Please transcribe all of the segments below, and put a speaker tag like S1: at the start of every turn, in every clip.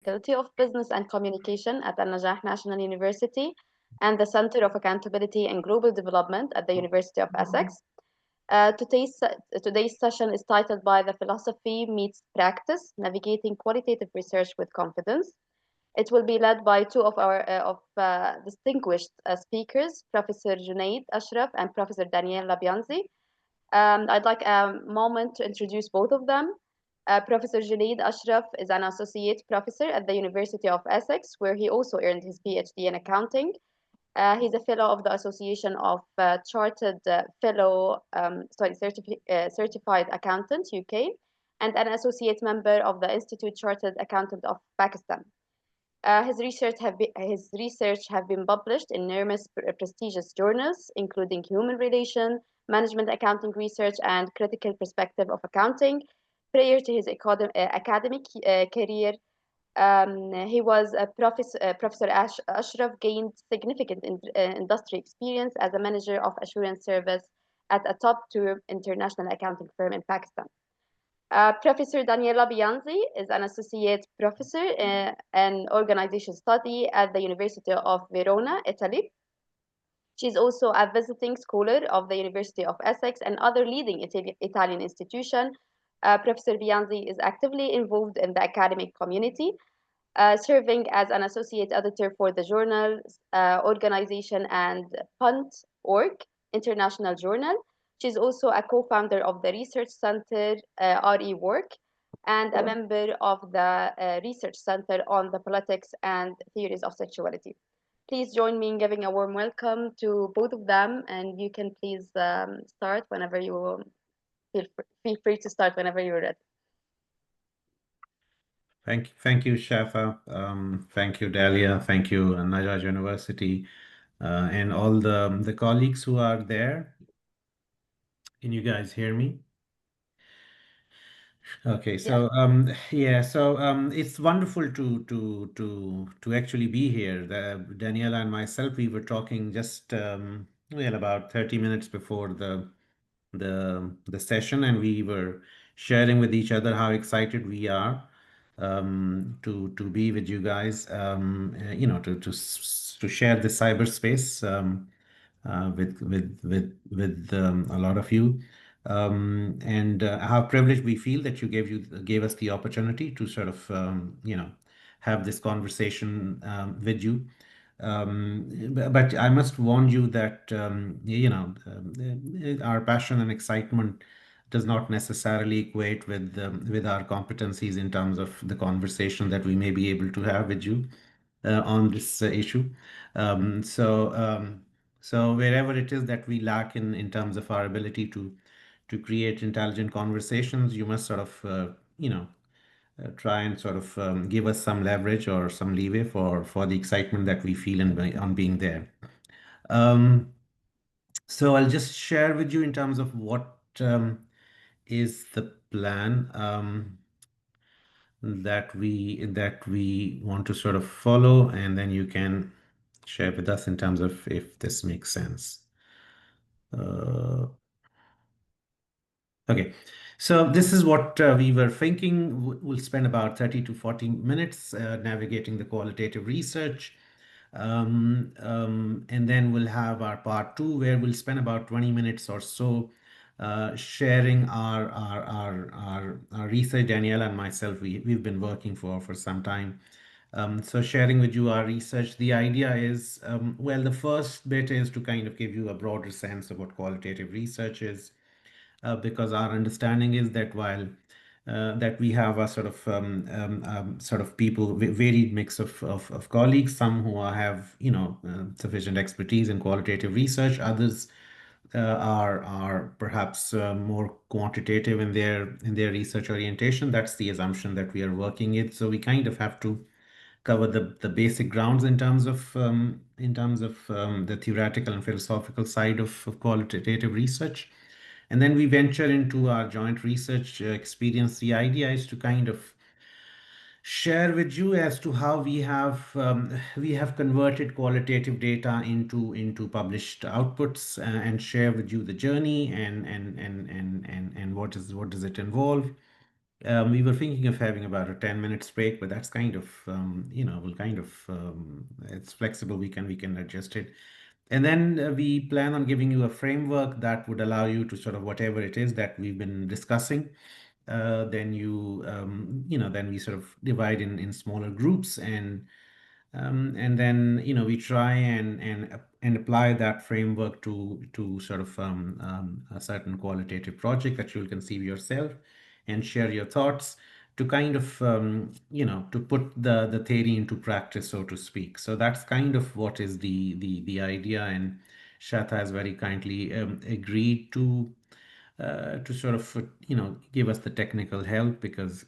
S1: Faculty of Business and Communication at An-Najah National University and the Center of Accountability and Global Development at the University of Essex. Today's session is titled by the Philosophy Meets Practice, Navigating Qualitative Research with Confidence. It will be led by two of our distinguished speakers, Professor Junaid Ashraf and Professor Daniel Labianzi. I'd like a moment to introduce both of them. Professor Junaid Ashraf is an associate professor at the University of Essex, where he also earned his PhD in accounting. He's a fellow of the Association of Certified Accountants UK, and an associate member of the Institute Chartered Accountant of Pakistan. His research have been published in numerous prestigious journals, including Human Relation, Management Accounting Research, and Critical Perspective of Accounting. Prior to his academic career, he was a Professor Ashraf gained significant industry experience as a manager of assurance service at a top-tier international accounting firm in Pakistan. Professor Daniela Bianzi is an associate professor in organization study at the University of Verona, Italy. She's also a visiting scholar of the University of Essex and other leading Italian institutions. Professor Bianzi is actively involved in the academic community, serving as an associate editor for the journal, organization, and Punt.org International Journal. She's also a co-founder of the research center RE Work and a member of the research center on the politics and theories of sexuality. Please join me in giving a warm welcome to both of them, and you can please start whenever you feel free to start whenever you're ready.
S2: Thank you, Shafa. Thank you, Dalia. Thank you, An-Najah University, and all the colleagues who are there. Can you guys hear me? Okay, so it's wonderful to actually be here. Daniela and myself, we were talking just about 30 minutes before the session, and we were sharing with each other how excited we are to be with you guys, to share the cyberspace with a lot of you, and how privileged we feel that you gave us the opportunity to sort of have this conversation with you. But I must warn you that our passion and excitement does not necessarily equate with our competencies in terms of the conversation that we may be able to have with you on this issue. So wherever it is that we lack in terms of our ability to create intelligent conversations, you must sort of try and sort of give us some leverage or some leeway for the excitement that we feel on being there. So I'll just share with you in terms of what is the plan that we want to sort of follow, and then you can share with us in terms of if this makes sense. Okay, so this is what we were thinking. We'll spend about 30 to 40 minutes navigating the qualitative research. And then we'll have our part two, where we'll spend about 20 minutes or so sharing our research. Daniela and myself, we've been working for some time. So sharing with you our research. The idea is, well, the first bit is to kind of give you a broader sense of what qualitative research is. Because our understanding is that while that we have a sort of people, varied mix of colleagues, some who have sufficient expertise in qualitative research, others are perhaps more quantitative in their research orientation. That's the assumption that we are working with. So we kind of have to cover the basic grounds in terms of the theoretical and philosophical side of qualitative research. And then we venture into our joint research experience. The idea is to kind of share with you as to how we have converted qualitative data into published outputs, and share with you the journey and what does it involve. We were thinking of having about a 10 minutes break, but that's kind of, it's flexible. We can adjust it. And then we plan on giving you a framework that would allow you to sort of whatever it is that we've been discussing. Then we sort of divide in smaller groups, and then we try and apply that framework to sort of a certain qualitative project that you'll conceive yourself and share your thoughts to kind of to put the theory into practice, so to speak. So that's kind of what is the idea, and Shata has very kindly agreed to sort of give us the technical help, because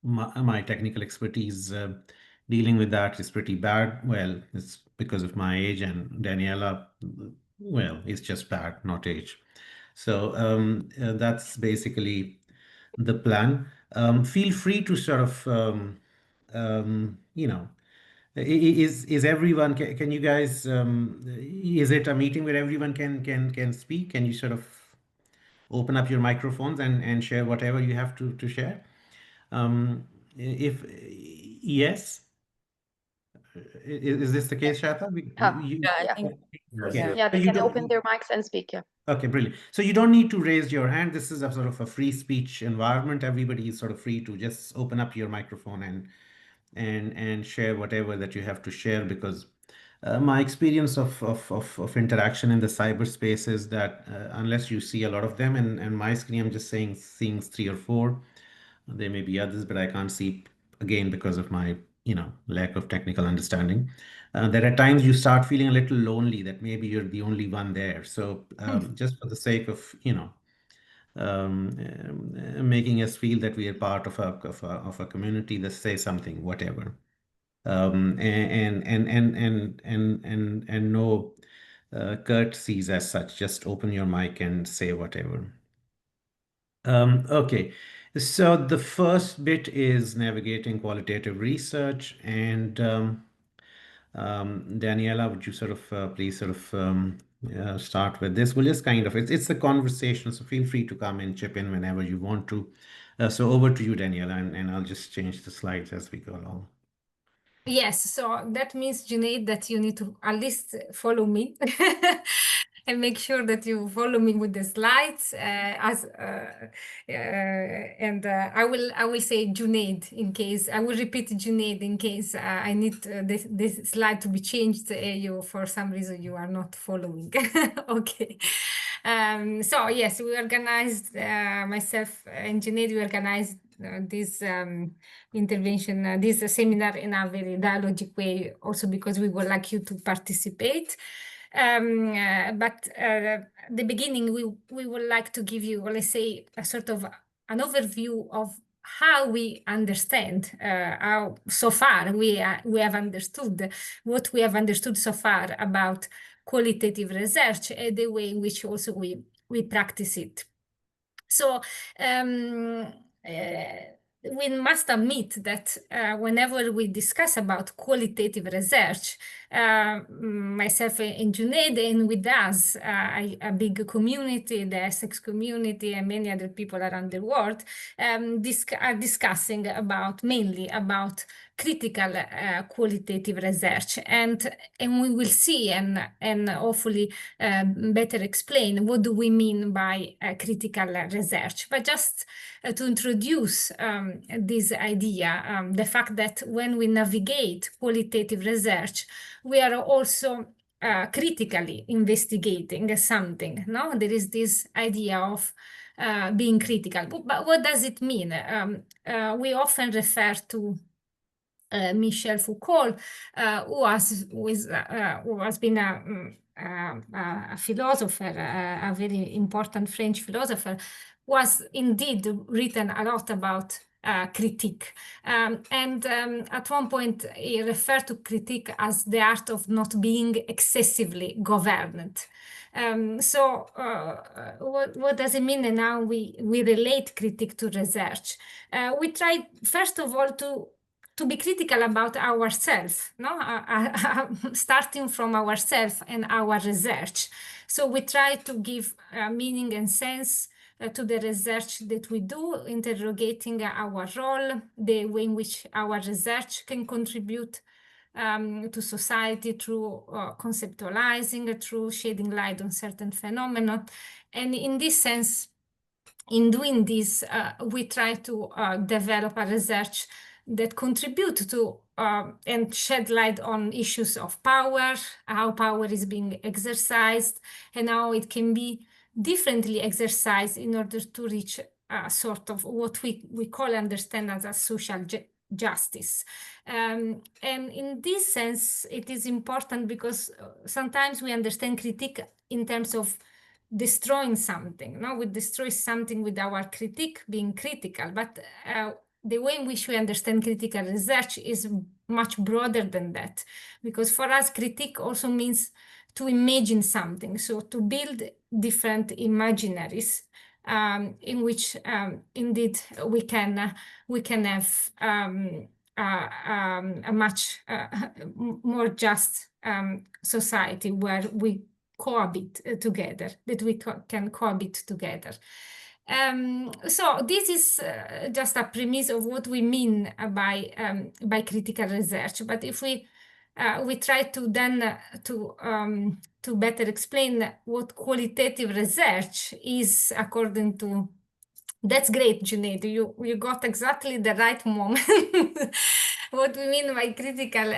S2: my technical expertise dealing with that is pretty bad. Well, it's because of my age, and Daniela, well, it's just bad, not age. So that's basically the plan. Feel free to sort of, is everyone? Can you guys? Is it a meeting where everyone can speak? Can you sort of open up your microphones and share whatever you have to share? If yes, is this the case, Shata?
S1: Yeah,
S3: I
S1: yeah,
S3: think
S2: Okay.
S3: yeah.
S1: yeah.
S2: So
S1: They
S2: you
S1: can open
S2: don't.
S1: their mics and speak. Yeah.
S2: Okay, brilliant. So you don't need to raise your hand. This is a sort of a free speech environment. Everybody is sort of free to just open up your microphone and share whatever that you have to share, because my experience of interaction in the cyberspace is that unless you see a lot of them, and my screen, I'm just seeing three or four. There may be others, but I can't see, again, because of my lack of technical understanding. There are times you start feeling a little lonely, that maybe you're the only one there. So just for the sake of making us feel that we are part of a community, let's say something, whatever. And no courtesies as such. Just open your mic and say whatever. Okay, so the first bit is navigating qualitative research, and Daniela, would you sort of please sort of start with this? Well, just kind of, it's a conversation, so feel free to come and chip in whenever you want to. So over to you, Daniela, and I'll just change the slides as we go along.
S3: Yes, so that means, Junaid, that you need to at least follow me and make sure that you follow me with the slides. I will say Junaid in case I will repeat Junaid in case I need this slide to be changed. You for some reason you are not following. Okay. So yes, we organized myself and Junaid. We organized this intervention, this seminar in a very dialogic way, also because we would like you to participate. But at the beginning, we would like to give you, let's say, a sort of an overview of how we understand, how so far we have understood what we have understood so far about qualitative research and the way in which also we practice it. So we must admit that whenever we discuss about qualitative research, myself and Junaid, and with us, a big community, the Essex community, and many other people around the world, are discussing mainly about critical qualitative research, and we will see and hopefully better explain what do we mean by critical research. But just to introduce this idea, the fact that when we navigate qualitative research, we are also critically investigating something. No, there is this idea of being critical. But what does it mean? We often refer to Michel Foucault, who has been a philosopher, a very important French philosopher, was indeed written a lot about critique. At one point, he referred to critique as the art of not being excessively governed. What does it mean? And now we relate critique to research. We try, first of all, to be critical about ourselves, no? Starting from ourselves and our research. So we try to give meaning and sense to the research that we do, interrogating our role, the way in which our research can contribute to society through conceptualizing, through shedding light on certain phenomena. And in this sense, in doing this, we try to develop a research that contribute to and shed light on issues of power, how power is being exercised, and how it can be differently exercised in order to reach sort of what we call understand as a social justice. And in this sense, it is important because sometimes we understand critique in terms of destroying something. No, we destroy something with our critique, being critical, but the way in which we understand critical research is much broader than that, because for us, critique also means to imagine something, so to build different imaginaries in which indeed we can have a much more just society where we cohabit together, that we can cohabit together. So this is just a premise of what we mean by critical research. But if we try to then to better explain what qualitative research is according to. That's great, Junaid. You got exactly the right moment. What we mean by critical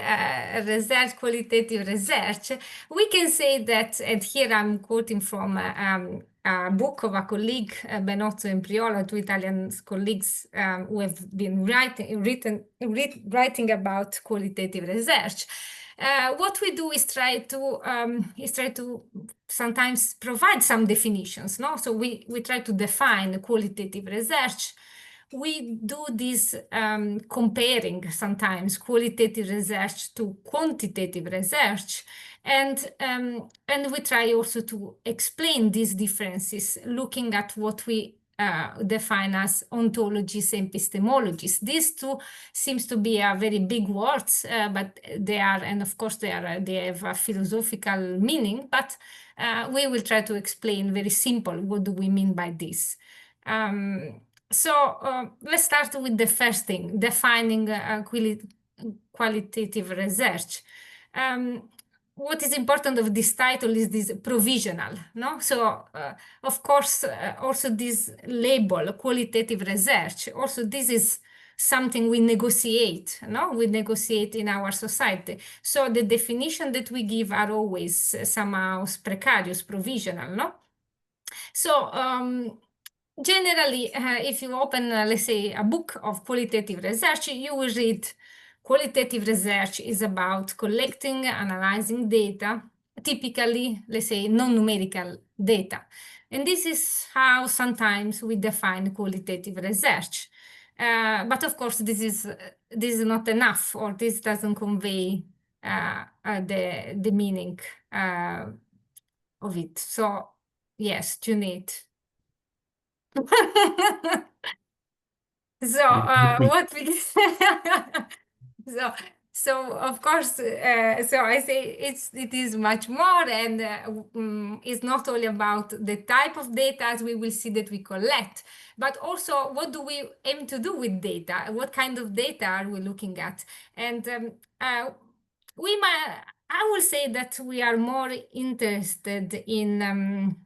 S3: research, qualitative research, we can say that, and here I'm quoting from a book of a colleague, Benozzo and Priola, two Italian colleagues who have been writing about qualitative research. What we do is try to sometimes provide some definitions. No, so we try to define qualitative research. We do this comparing sometimes qualitative research to quantitative research, and we try also to explain these differences, looking at what we define as ontologies and epistemologies. These two seems to be a very big words, but they are, and of course they have a philosophical meaning, but we will try to explain very simple what do we mean by this. So let's start with the first thing, defining qualitative research. What is important of this title is this provisional, no? So of course, also this label, qualitative research, also this is something we negotiate, no? We negotiate in our society. So the definition that we give are always somehow precarious, provisional, no? So generally, if you open, let's say, a book of qualitative research, you will read qualitative research is about collecting, analyzing data, typically, let's say, non-numerical data. And this is how sometimes we define qualitative research. But of course, this is not enough, or this doesn't convey the meaning of it. So yes, Junaid. So what we so of course so I say it is much more, and it's not only about the type of data, as we will see, that we collect, but also what do we aim to do with data, what kind of data are we looking at. And I will say that we are more interested in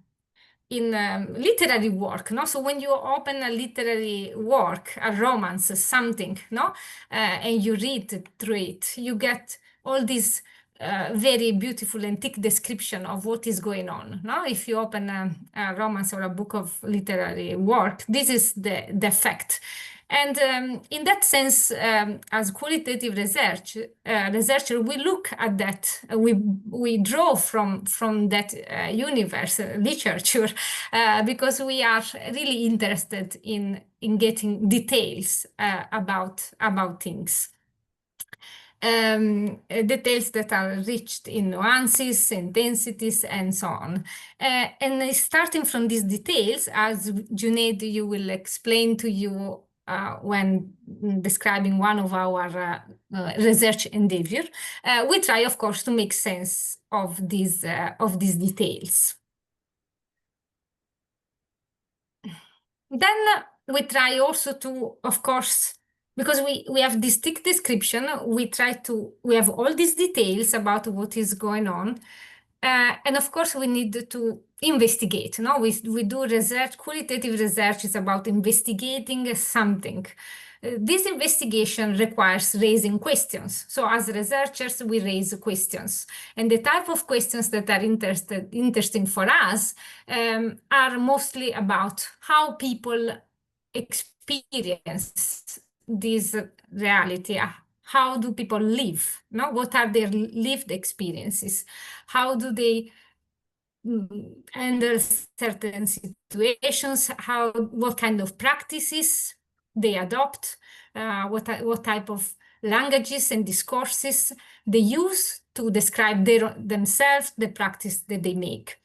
S3: literary work, no? So when you open a literary work, a romance, something, no, and you read through it, you get all these very beautiful and thick description of what is going on. No, if you open a romance or a book of literary work, this is the fact. And in that sense, as qualitative researcher, we look at that. We draw from that universe, literature, because we are really interested in getting details about things. Details that are rich in nuances, intensities, and so on. And starting from these details, as Junaid, you will explain to you when describing one of our research endeavor, we try, of course, to make sense of these details. Then we try also to, of course, because we have this thick description, we have all these details about what is going on. And of course, we need to investigate. No, we do research. Qualitative research is about investigating something. This investigation requires raising questions. So as researchers, we raise questions. And the type of questions that are interesting for us are mostly about how people experience this reality. How do people live? No? What are their lived experiences? How do they handle certain situations? What kind of practices they adopt? What type of languages and discourses they use to describe themselves, the practice that they make.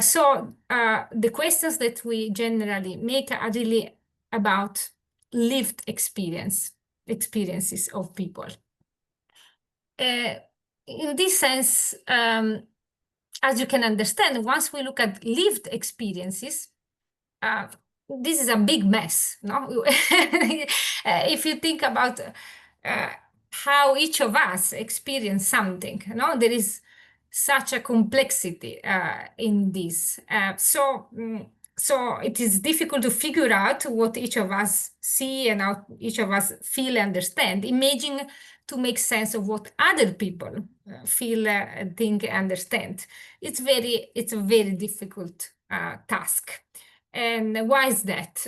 S3: So the questions that we generally make are really about lived experiences of people. In this sense, as you can understand, once we look at lived experiences, this is a big mess, no? If you think about how each of us experience something, no? There is such a complexity in this. So it is difficult to figure out what each of us see and how each of us feel and understand. Imagine to make sense of what other people feel, think, understand. It's a very difficult task. And why is that?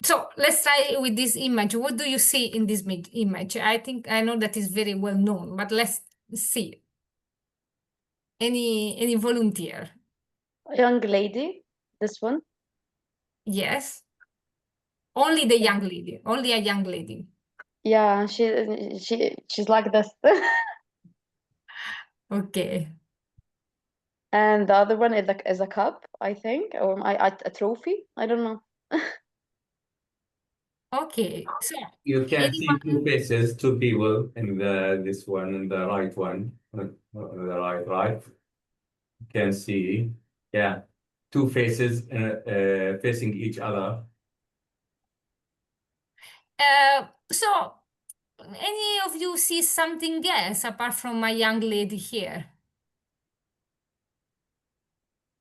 S3: So let's try with this image. What do you see in this image? I know that is very well known, but let's see. Any volunteer?
S1: A young lady, this one.
S3: Yes. Only the young lady. Only a young lady.
S1: Yeah, she's like this.
S3: Okay.
S1: And the other one is a cup, I think, or a trophy. I don't know.
S3: Okay. So
S4: You can see
S3: anyone?
S4: two faces, two people in this one and the right one, the right. You can see, yeah, two faces facing each other.
S3: So any of you see something else apart from my young lady here?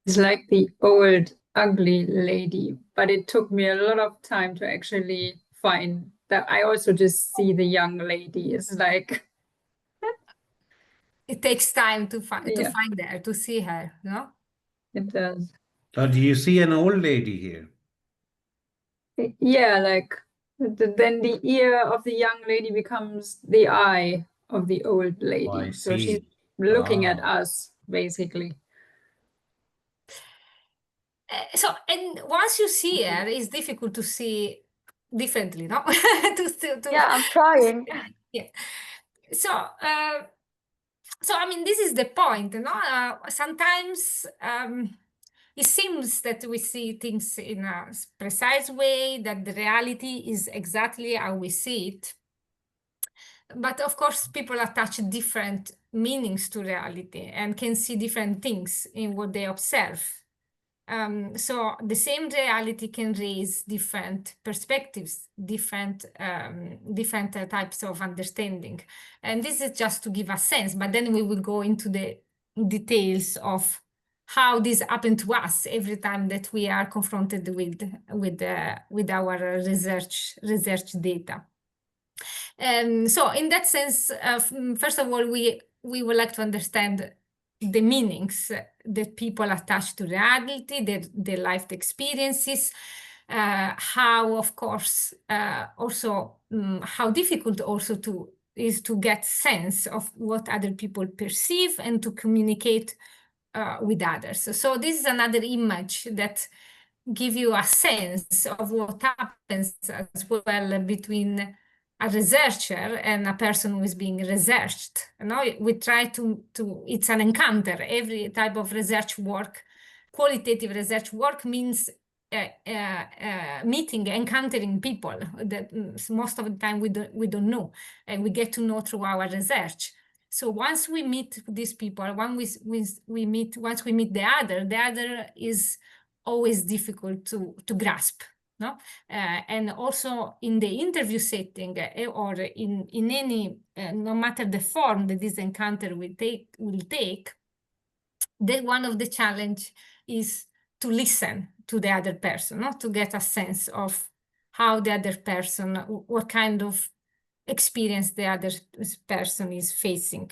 S5: It's like the old ugly lady, but it took me a lot of time to actually find that. I also just see the young lady. It's like
S3: It takes time to find
S5: Yeah.
S3: her, to see her, no?
S5: it does.
S2: So do you see an old lady here?
S5: Yeah, like then the ear of the young lady becomes the eye of the old lady.
S2: I
S5: So she's
S2: see.
S5: looking at
S2: Ah.
S5: us, basically.
S3: So, and once you see her, it's difficult to see differently, no?
S1: Yeah, I'm trying.
S3: Yeah. So, I mean, this is the point, no? Sometimes it seems that we see things in a precise way, that the reality is exactly how we see it. But of course, people attach different meanings to reality and can see different things in what they observe. So the same reality can raise different perspectives, different types of understanding. And this is just to give a sense, but then we will go into the details of how this happened to us every time that we are confronted with our research data. So in that sense, first of all, we would like to understand the meanings that people attach to reality, their life experiences, how, of course, also how difficult also is to get sense of what other people perceive and to communicate with others. So this is another image that give you a sense of what happens as well between a researcher and a person who is being researched. You know, we try to it's an encounter. Every type of research work, qualitative research work means meeting, encountering people that most of the time we don't know, and we get to know through our research. So once we meet these people, once we meet the other is always difficult to grasp. No, and also in the interview setting or in any, no matter the form that this encounter will take, that one of the challenge is to listen to the other person, not to get a sense of how the other person, what kind of experience the other person is facing.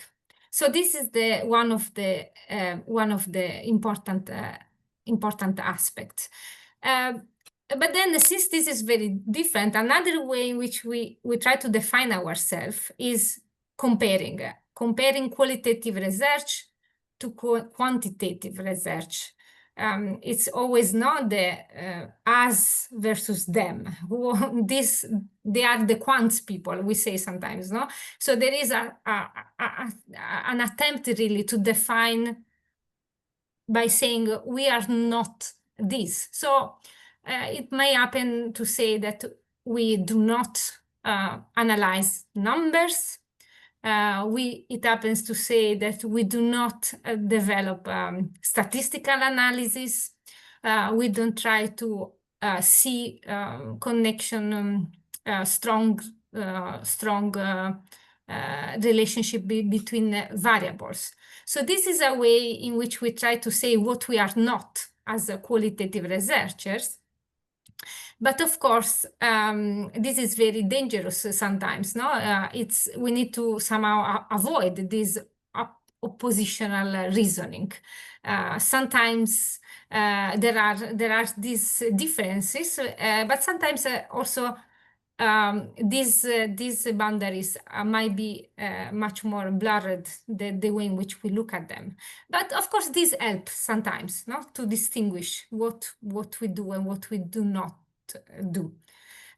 S3: So this is one of the important aspects. But then, since this is very different, another way in which we try to define ourselves is comparing qualitative research to quantitative research. It's always not the us versus them. They are the quants people, we say sometimes, no? So there is an attempt really to define by saying we are not this. So it may happen to say that we do not analyze numbers. It happens to say that we do not develop statistical analysis. We don't try to see connection, strong relationship between variables. So this is a way in which we try to say what we are not as qualitative researchers. But of course, this is very dangerous sometimes. No, we need to somehow avoid this oppositional reasoning. Sometimes there are these differences, but sometimes also these boundaries might be much more blurred the way in which we look at them. But of course, this helps sometimes, no, to distinguish what we do and what we do not do.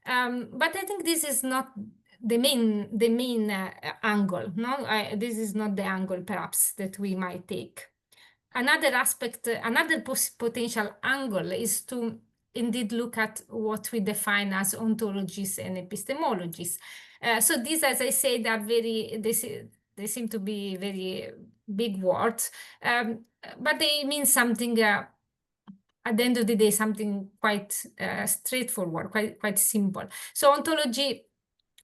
S3: But I think this is not the main angle. No, this is not the angle perhaps that we might take. Another aspect, another potential angle is to indeed look at what we define as ontologies and epistemologies. So these, as I said, are they seem to be very big words, but they mean something, at the end of the day, something quite straightforward, quite simple. So ontology,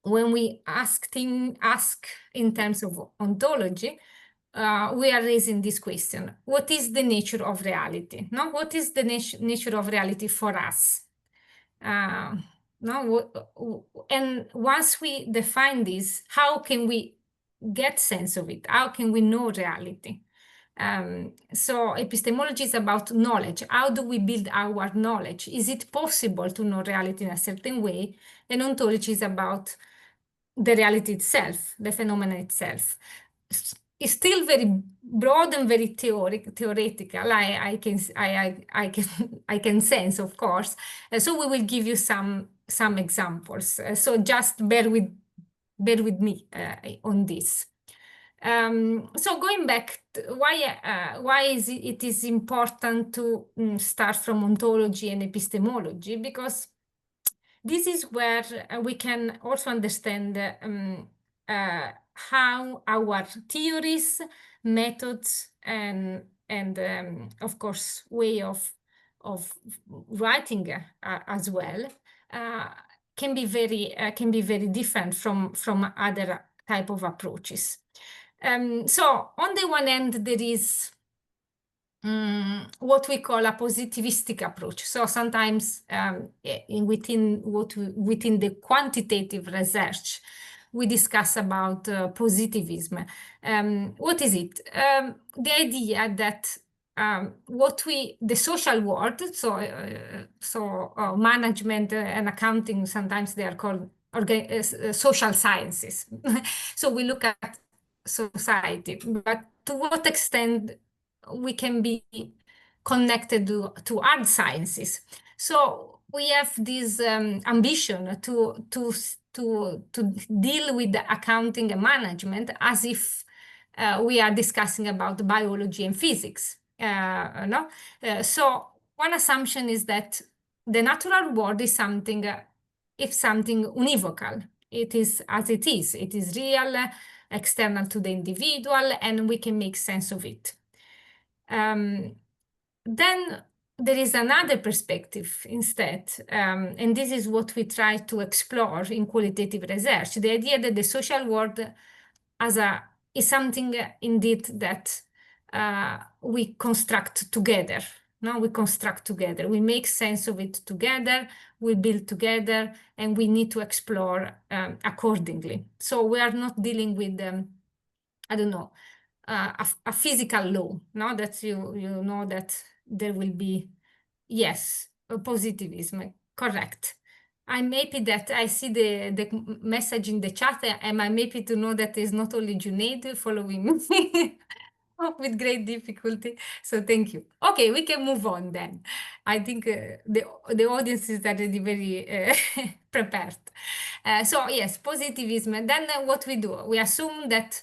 S3: when we ask in terms of ontology, we are raising this question: what is the nature of reality? No, what is the nature of reality for us? No, and once we define this, how can we get sense of it? How can we know reality? So epistemology is about knowledge. How do we build our knowledge? Is it possible to know reality in a certain way? And ontology is about the reality itself, the phenomenon itself. It's still very broad and very theoretical. I can sense, of course. So we will give you some examples. So just bear with me on this. So going back, why is it is important to start from ontology and epistemology? Because this is where we can also understand how our theories, methods, and of course way of writing as well can be very different from other type of approaches. So on the one hand, there is what we call a positivistic approach. So sometimes within the quantitative research, we discuss about positivism. What is it? The idea that the social world, so management and accounting, sometimes they are called social sciences. So we look at society, but to what extent we can be connected to art sciences. So we have this ambition to deal with the accounting and management as if we are discussing about biology and physics. No? So one assumption is that the natural world is something univocal. It is as it is. It is real, external to the individual, and we can make sense of it. Then there is another perspective instead, and this is what we try to explore in qualitative research, the idea that the social world is something indeed that we construct together. No, we construct together. We make sense of it together. We build together, and we need to explore accordingly. So we are not dealing with, I don't know, a physical law. No, that you know that there will be, yes, a positivism. Correct. I'm happy that I see the message in the chat, and I'm happy to know that it's not only Junaid following me with great difficulty. So thank you. Okay, we can move on then. I think the audience is already very prepared. So yes, positivism. And then what we do, we assume that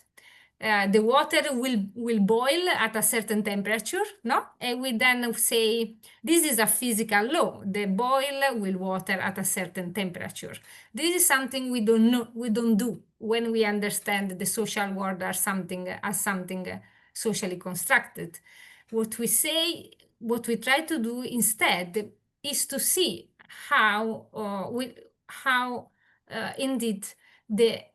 S3: the water will boil at a certain temperature, no? And we then say, this is a physical law. The boil will water at a certain temperature. This is something we don't know, we don't do when we understand the social world as something socially constructed. What we say, what we try to do instead is to see how indeed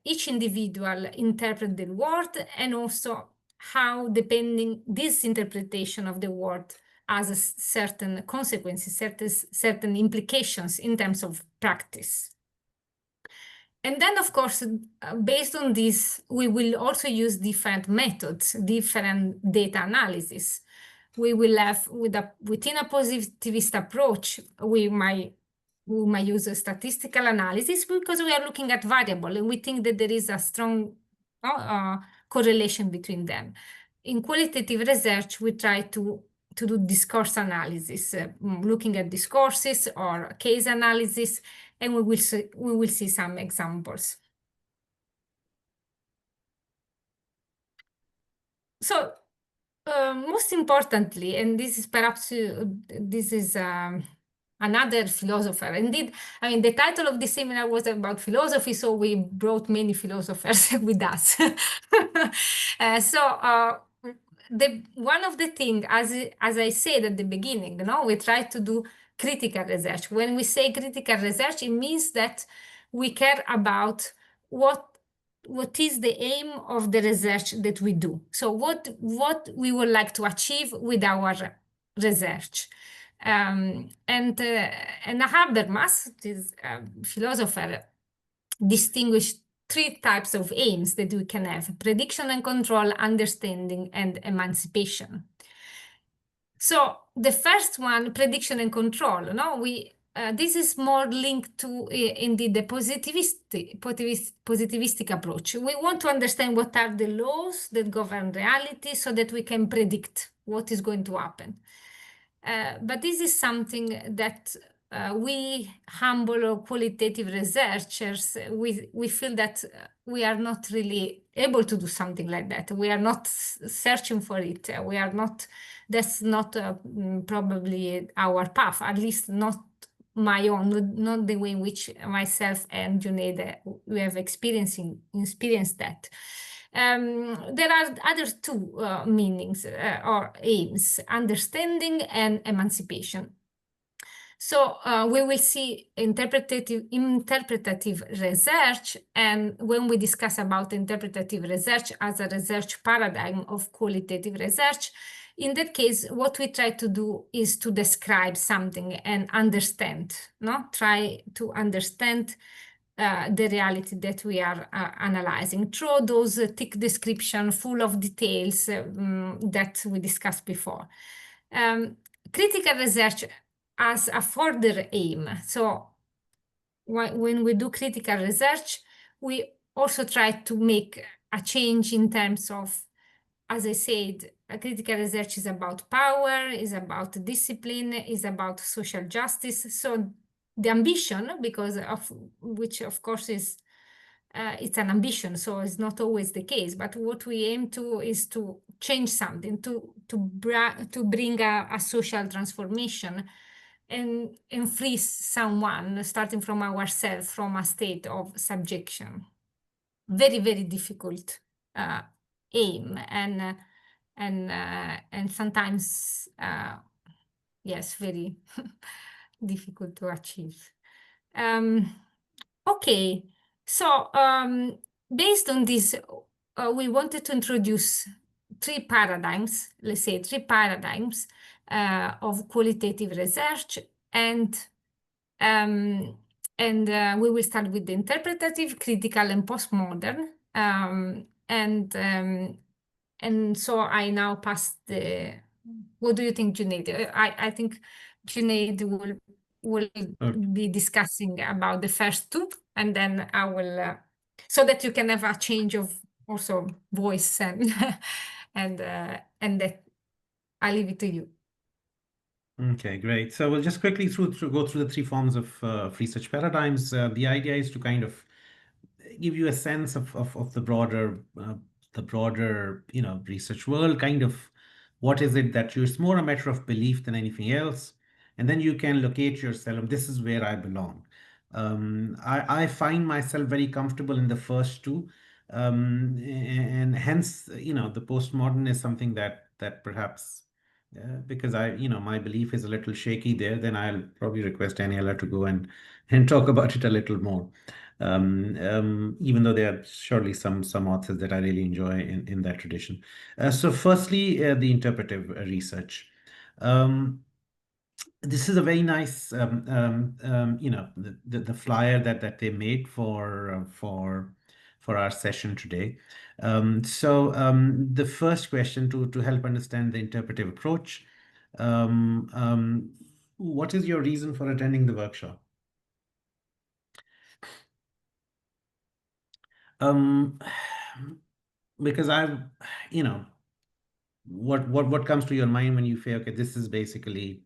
S3: each individual interpret the word, and also how, depending this interpretation of the word, has a certain consequences, certain implications in terms of practice. And then, of course, based on this, we will also use different methods, different data analysis. We will have, within a positivist approach, we might use a statistical analysis because we are looking at variable, and we think that there is a strong correlation between them. In qualitative research, we try to do discourse analysis, looking at discourses or case analysis, and we will see some examples. So most importantly, and this is perhaps another philosopher. Indeed, I mean, the title of this seminar was about philosophy, so we brought many philosophers with us. One of the things, as I said at the beginning, we try to do critical research. When we say critical research, it means that we care about what is the aim of the research that we do. So what we would like to achieve with our research. And Habermas, this philosopher, distinguished 3 types of aims that we can have: prediction and control, understanding, and emancipation. So the first one, prediction and control, this is more linked to indeed the positivistic approach. We want to understand what are the laws that govern reality so that we can predict what is going to happen. But this is something that we humble or qualitative researchers, we feel that we are not really able to do something like that. We are not searching for it. We are not, that's not probably our path, at least not my own, not the way in which myself and Junaid we have experienced that. There are other 2 meanings or aims: understanding and emancipation. So we will see interpretative research, and when we discuss about interpretative research as a research paradigm of qualitative research, in that case, what we try to do is to describe something and understand, try to understand the reality that we are analyzing through those thick descriptions full of details that we discussed before. Critical research as a further aim. So when we do critical research, we also try to make a change in terms of, as I said, critical research is about power, is about discipline, is about social justice. So the ambition, because of which of course is it's an ambition, so it's not always the case, but what we aim to is to change something, to bring a social transformation and free someone, starting from ourselves, from a state of subjection. Very, very difficult aim, and sometimes yes, very difficult to achieve. Okay, so based on this, we wanted to introduce three paradigms, let's say three paradigms of qualitative research, and we will start with the interpretative, critical, and postmodern. And so I now pass the. What do you think, Junaid? I think Junaid will be discussing about the first two, and then I will, so that you can have a change of also voice and and that I leave it to you.
S2: Okay, great. So we'll just quickly go through the three forms of research paradigms. The idea is to kind of give you a sense of the broader research world, kind of what is it that you, it's more a matter of belief than anything else, and then you can locate yourself, this is where I belong. I find myself very comfortable in the first two, and hence the postmodern is something that perhaps because my belief is a little shaky there, then I'll probably request Daniela to go and talk about it a little more. Even though there are surely some authors that I really enjoy in that tradition. So firstly, the interpretive research. This is a very nice, the flyer that they made for our session today. The first question to help understand the interpretive approach. What is your reason for attending the workshop? Because what comes to your mind when you say, okay, this is basically,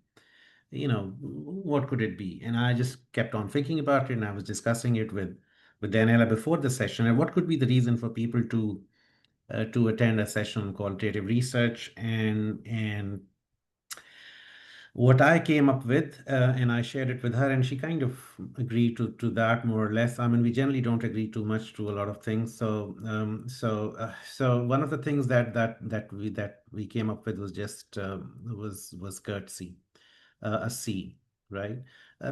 S2: what could it be? And I just kept on thinking about it, and I was discussing it with Daniela before the session, and what could be the reason for people to attend a session on qualitative research. And what I came up with, and I shared it with her, and she kind of agreed to that more or less. I mean, we generally don't agree too much to a lot of things. So one of the things that we came up with was just was courtesy, a C, right?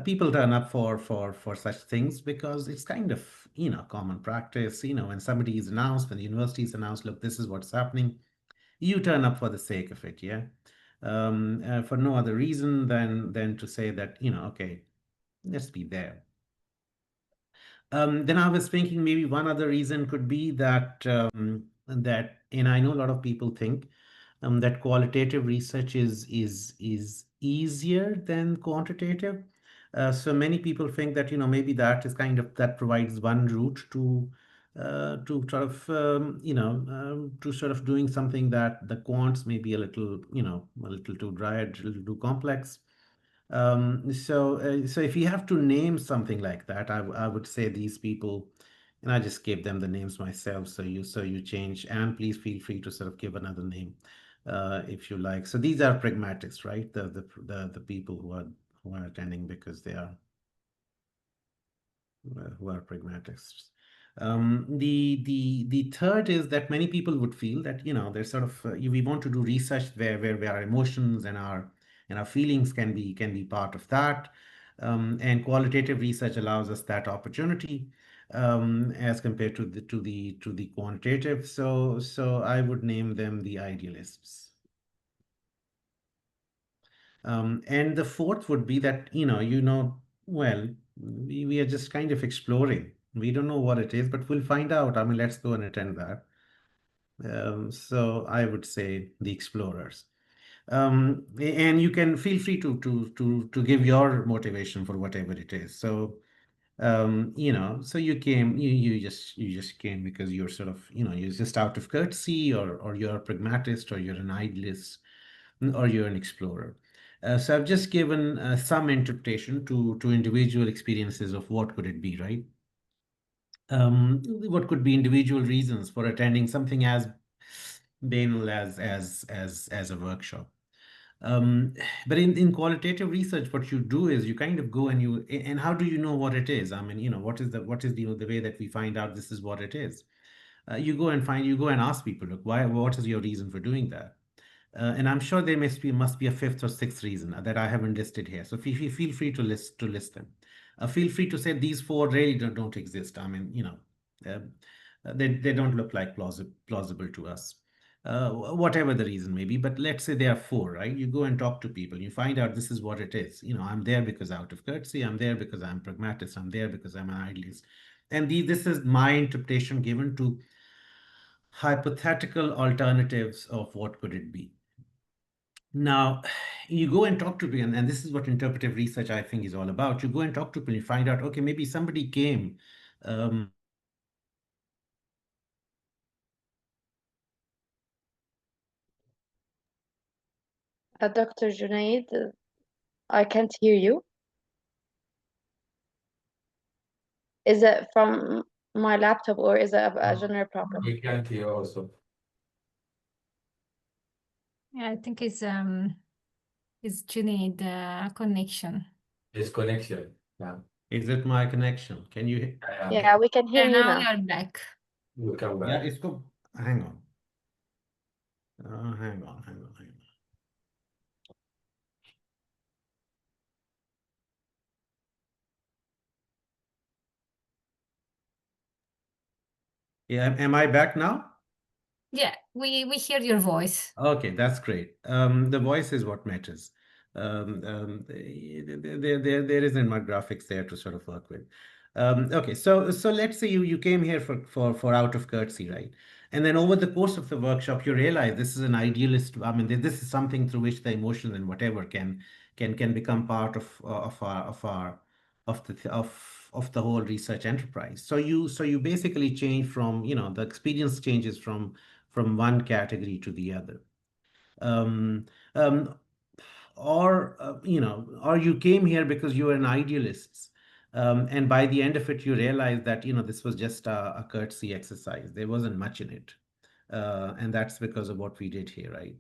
S2: People turn up for such things because it's kind of common practice. When somebody is announced, when the university is announced, look, this is what's happening, you turn up for the sake of it, yeah. For no other reason than to say that, okay, let's be there. Then I was thinking maybe one other reason could be that, and I know a lot of people think that qualitative research is easier than quantitative. So many people think that, maybe that is that provides one route to sort of, to sort of doing something that the quants may be a little too dry, a little too complex. So if you have to name something like that, I would say these people, and I just gave them the names myself. So you change, and please feel free to sort of give another name if you like. So these are pragmatists, right? The people who are attending because they are who are pragmatists. The third is that many people would feel that there's sort of we want to do research where our emotions and our feelings can be part of that, and qualitative research allows us that opportunity as compared to the quantitative. So I would name them the idealists. And the fourth would be that well, we are just kind of exploring. We don't know what it is, but we'll find out. I mean, let's go and attend that. So I would say the explorers. And you can feel free to give your motivation for whatever it is. So so you came, you just came because you're sort of, you're just out of courtesy, or you're a pragmatist, or you're an idealist, or you're an explorer. So I've just given some interpretation to individual experiences of what could it be, right? What could be individual reasons for attending something as banal as a workshop. But in qualitative research, what you do is you kind of go and how do you know what it is? I mean, what is the way that we find out this is what it is? You go and ask people, look, what is your reason for doing that? And I'm sure there must be a fifth or sixth reason that I haven't listed here. So feel free to list them. Feel free to say these four really don't exist. I mean, they don't look like plausible to us. Whatever the reason may be, but let's say there are four, right? You go and talk to people, you find out this is what it is. I'm there because out of courtesy, I'm there because I'm pragmatist, I'm there because I'm an idealist. And this is my interpretation given to hypothetical alternatives of what could it be. Now, you go and talk to people, and this is what interpretive research, I think, is all about. You go and talk to people, you find out, okay, maybe somebody came.
S1: Dr. Junaid, I can't hear you. Is it from my laptop or is it a general problem?
S4: We can't hear also.
S3: Yeah, I think it's Junaid connection.
S4: It's connection. Yeah.
S2: Is it my connection? Can you?
S1: Yeah, we can hear
S3: Yeah,
S1: you
S3: now
S1: now.
S3: you're back.
S4: We'll come
S2: Yeah,
S4: back.
S2: hang on. Hang on. Yeah, am I back now?
S3: Yeah, we hear your voice.
S2: Okay, that's great. The voice is what matters. There isn't much graphics there to sort of work with. Okay, so let's say you came here for out of courtesy, right? And then over the course of the workshop, you realize this is an idealist. I mean, this is something through which the emotions and whatever can become part of the whole research enterprise. So you basically change from, the experience changes from one category to the other. Um, um, or you came here because you were an idealist. And by the end of it, you realize that, this was just a courtesy exercise. There wasn't much in it. And that's because of what we did here, right?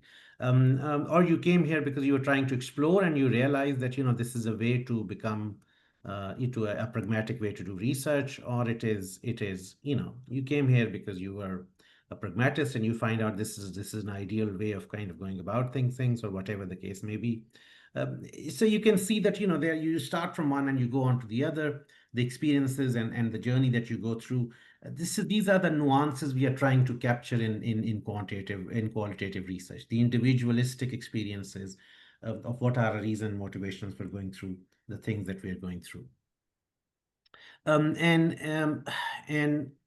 S2: Or you came here because you were trying to explore and you realize that, this is a way to become into a pragmatic way to do research, or it is, you came here because you were a pragmatist and you find out this is an ideal way of kind of going about things or whatever the case may be. So you can see that, there you start from one and you go on to the other, the experiences and the journey that you go through. These are the nuances we are trying to capture in qualitative research, the individualistic experiences of what are our reason motivations for going through the things that we are going through. And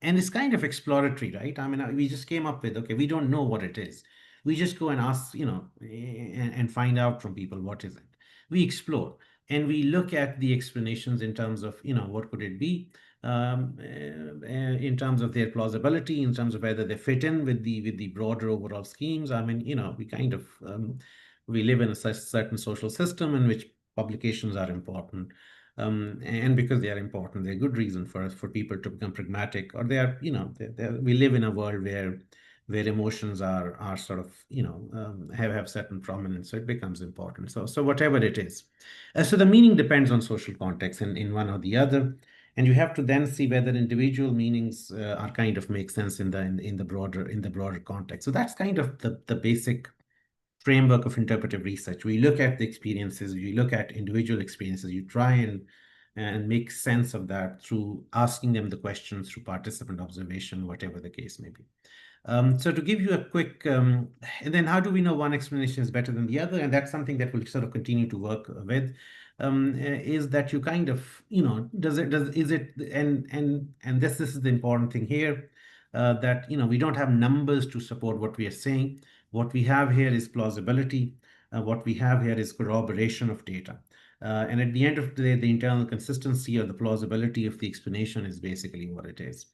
S2: it's kind of exploratory, right? I mean, we just came up with, okay, we don't know what it is. We just go and ask, and find out from people what is it. We explore and we look at the explanations in terms of, what could it be, in terms of their plausibility, in terms of whether they fit in with the broader overall schemes. I mean, we kind of we live in a certain social system in which publications are important. And because they are important, they're a good reason for people to become pragmatic, or they are, we live in a world where emotions are sort of, have certain prominence, so it becomes important. So whatever it is, so the meaning depends on social context in one or the other, and you have to then see whether individual meanings are kind of make sense in the broader context. So that's kind of the basic framework of interpretive research. We look at the experiences, we look at individual experiences, you try and make sense of that through asking them the questions, through participant observation, whatever the case may be. So to give you a quick, and then how do we know one explanation is better than the other? And that's something that we'll sort of continue to work with, is that you kind of, and this is the important thing here, that, we don't have numbers to support what we are saying. What we have here is plausibility. What we have here is corroboration of data. And at the end of the day, the internal consistency or the plausibility of the explanation is basically what it is.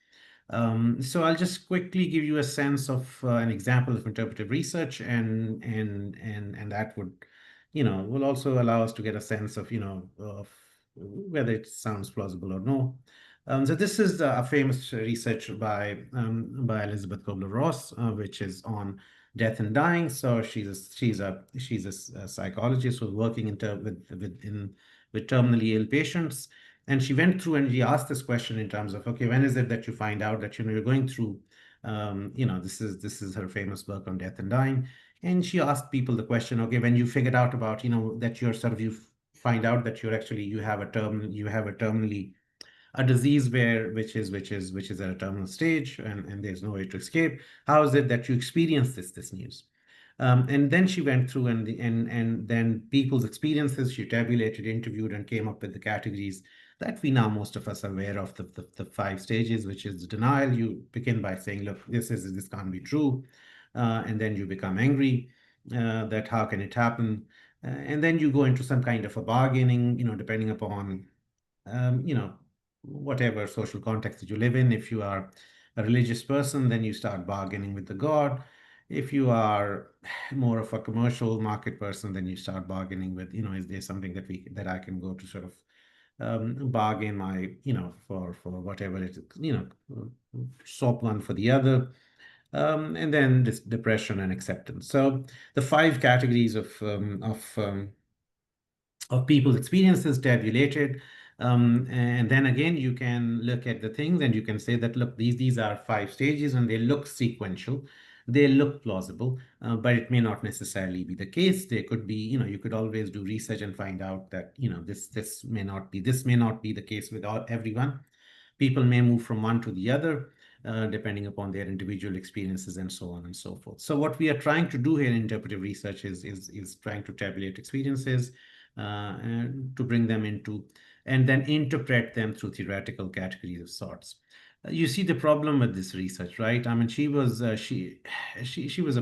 S2: So I'll just quickly give you a sense of an example of interpretive research, and that would, will also allow us to get a sense of, of whether it sounds plausible or no. So this is a famous research by Elizabeth Kubler-Ross, which is on death and dying. So she's a psychologist who's working with terminally ill patients. And she went through and she asked this question in terms of, okay, when is it that you find out that, you're going through, this is her famous work on death and dying. And she asked people the question, okay, when you figured out about, that you're sort of, you find out that you have a terminally a disease which is at a terminal stage, and there's no way to escape. How is it that you experience this news? And then she went through and then people's experiences, she tabulated, interviewed, and came up with the categories that we now, most of us, are aware of, the 5 stages, which is denial. You begin by saying, look, this can't be true. And then you become angry, that how can it happen? And then you go into some kind of a bargaining, depending upon, whatever social context that you live in. If you are a religious person, then you start bargaining with the God. If you are more of a commercial market person, then you start bargaining with, is there something that I can go to sort of bargain my, for whatever it is, swap one for the other. And then this depression and acceptance. So the 5 categories of people's experiences tabulated. And then again, you can look at the things and you can say that, look, these are 5 stages and they look sequential. They look plausible, but it may not necessarily be the case. There could be, you could always do research and find out that, this may not be the case with everyone. People may move from one to the other, depending upon their individual experiences and so on and so forth. So what we are trying to do here in interpretive research is trying to tabulate experiences, and to bring them into, and then interpret them through theoretical categories of sorts. You see the problem with this research, right? I mean, she was a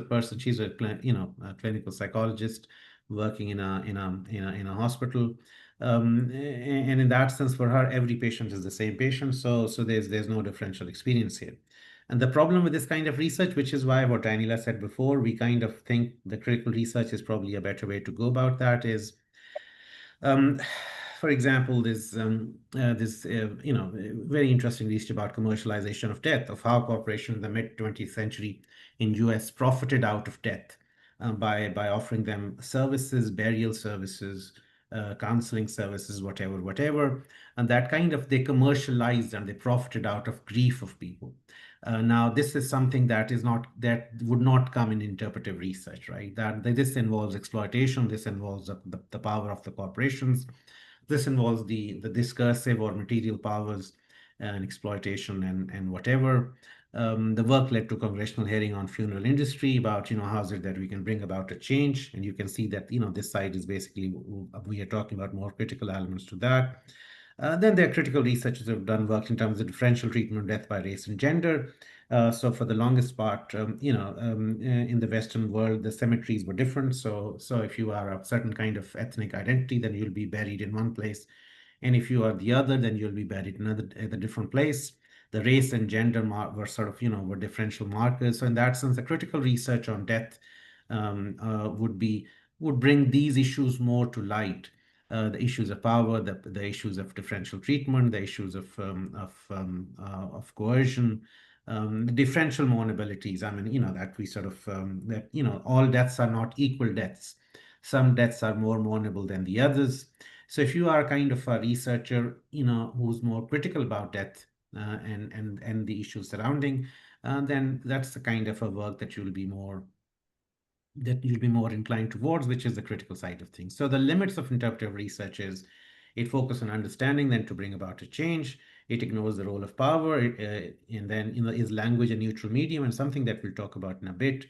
S2: person. She's a clinical psychologist working in a hospital, and in that sense, for her, every patient is the same patient. So there's no differential experience here. And the problem with this kind of research, which is why what Daniela said before, we kind of think the critical research is probably a better way to go about that, is for example, this very interesting research about commercialization of death, of how corporations in the mid-20th century in US profited out of death by offering them services, burial services, counseling services, whatever, and that kind of, they commercialized and they profited out of grief of people. Now, this is something that would not come in interpretive research, right? That this involves exploitation. This involves the power of the corporations. This involves the discursive or material powers and exploitation and whatever. The work led to congressional hearing on funeral industry about, how is it that we can bring about a change. And you can see that, this side is basically, we are talking about more critical elements to that. Then there are critical researchers who have done work in terms of differential treatment of death by race and gender. So for the longest part, in the Western world, the cemeteries were different. So if you are a certain kind of ethnic identity, then you'll be buried in one place. And if you are the other, then you'll be buried at a different place. The race and gender were sort of, were differential markers. So in that sense, the critical research on death would bring these issues more to light. The issues of power, the issues of differential treatment, the issues of coercion, differential mournabilities. I mean, that we sort of that all deaths are not equal deaths. Some deaths are more mournable than the others. So if you are kind of a researcher, who's more critical about death and the issues surrounding, then that's the kind of a work that you'll be more inclined towards, which is the critical side of things. So the limits of interpretive research is it focuses on understanding, then to bring about a change. It ignores the role of power, and then is language a neutral medium, and something that we'll talk about in a bit.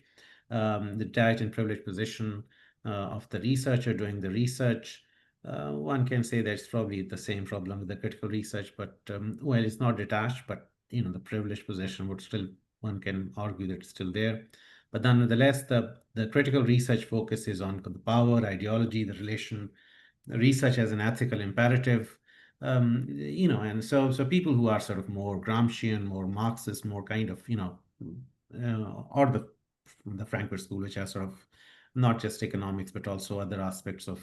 S2: The detached and privileged position of the researcher doing the research. One can say that it's probably the same problem with the critical research, but well, it's not detached, but the privileged position would still, one can argue that it's still there. But nonetheless, the critical research focuses on the power, ideology, the relation, the research as an ethical imperative, and so people who are sort of more Gramscian, more Marxist, more kind of, or the Frankfurt School, which are sort of not just economics, but also other aspects of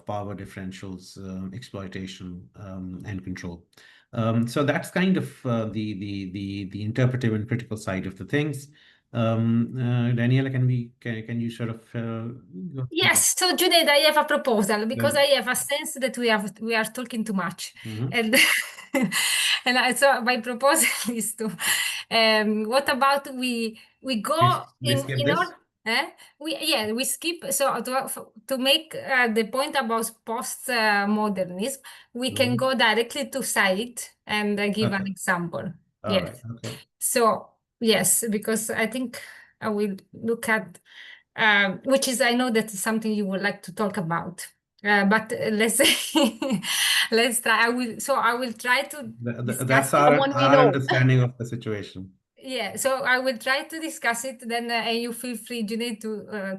S2: power differentials, exploitation, and control. So that's kind of the interpretive and critical side of the things. Daniela, can you sort of
S3: Yes, so Junaid, I have a proposal because I have a sense that we are talking too much, and so my proposal is to what about we go
S2: let's skip
S3: in
S2: this?
S3: order. We skip. So to make the point about post-modernism, we can go directly to Said and give an
S2: Okay.
S3: example.
S2: All
S3: Yes.
S2: right. Okay.
S3: So yes, because I think I will look at which is, I know that's something you would like to talk about. But let's let's try. I will try to discuss
S2: That's
S3: it.
S1: Someone we
S2: our
S1: know.
S2: understanding of the situation.
S3: Yeah, so I will try to discuss it. Then and you feel free, Junaid,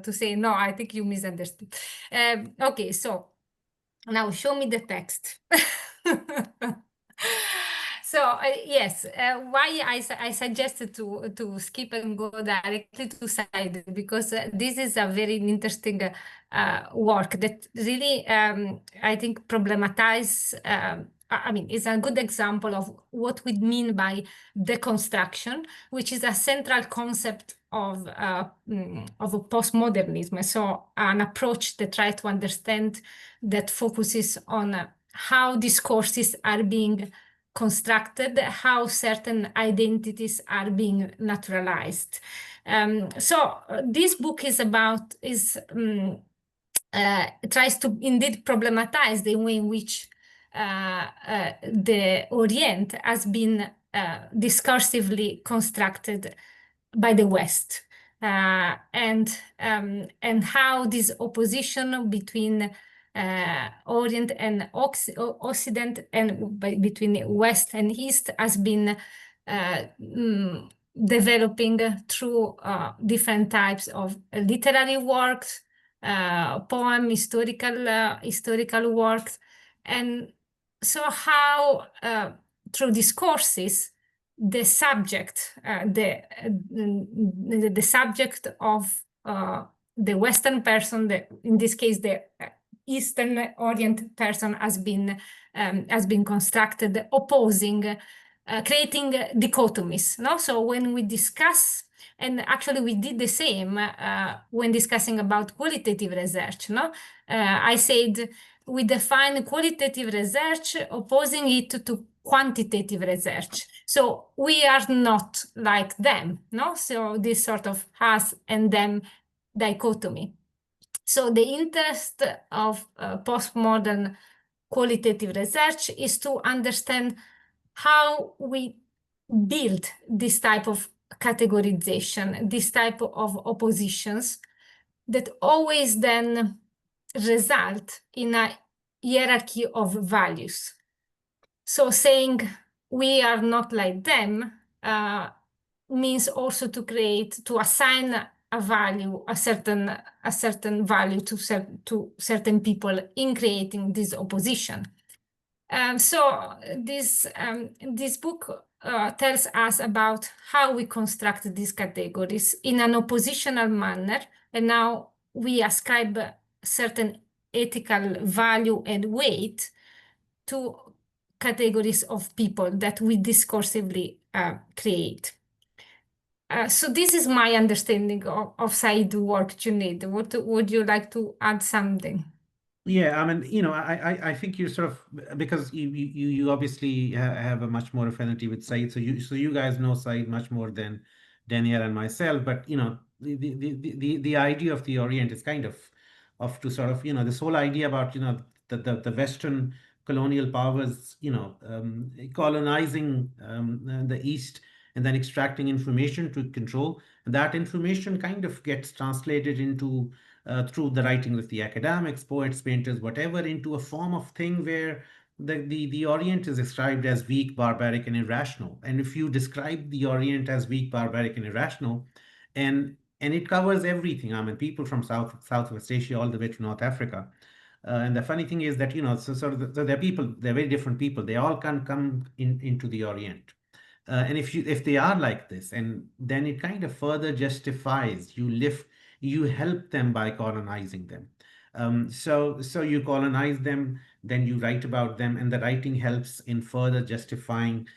S3: to say no. I think you misunderstood. Okay, so now show me the text. So yes, why I suggested to skip and go directly to Side, because this is a very interesting work that really I think problematize. I mean, it's a good example of what we mean by deconstruction, which is a central concept of a postmodernism. So an approach that tries to understand, that focuses on how discourses are being constructed, how certain identities are being naturalized. So this book is tries to indeed problematize the way in which the Orient has been discursively constructed by the West, and how this opposition between Orient and Occident, and between West and East, has been developing through different types of literary works, poem, historical works, and so how through discourses the subject, the subject of the Western person, in this case the Eastern Orient person, has been constructed, opposing, creating dichotomies. No, so when we discuss. And actually, we did the same when discussing about qualitative research. No, I said we define qualitative research, opposing it to quantitative research. So we are not like them. No, so this sort of us and them dichotomy. So the interest of postmodern qualitative research is to understand how we build this type of categorization, this type of oppositions that always then result in a hierarchy of values. So saying we are not like them means also to assign a value, a certain value to certain people in creating this opposition. So this book tells us about how we construct these categories in an oppositional manner, and now we ascribe certain ethical value and weight to categories of people that we discursively create. So this is my understanding of Said work, Junaid. Would you like to add something?
S2: Yeah, I mean, I think you sort of, because you obviously have a much more affinity with Said, so you guys know Said much more than Danielle and myself. But the idea of the Orient is kind of to sort of this whole idea about the Western colonial powers colonizing the East and then extracting information to control, and that information kind of gets translated into through the writings of the academics, poets, painters, whatever, into a form of thing where the Orient is described as weak, barbaric, and irrational. And if you describe the Orient as weak, barbaric, and irrational, and it covers everything. I mean, people from Southwest Asia all the way to North Africa. And the funny thing is that so they're people, they're very different people. They all can come into the Orient. And if they are like this, and then it kind of further justifies you help them by colonizing them. So you colonize them, then you write about them, and the writing helps in further justifying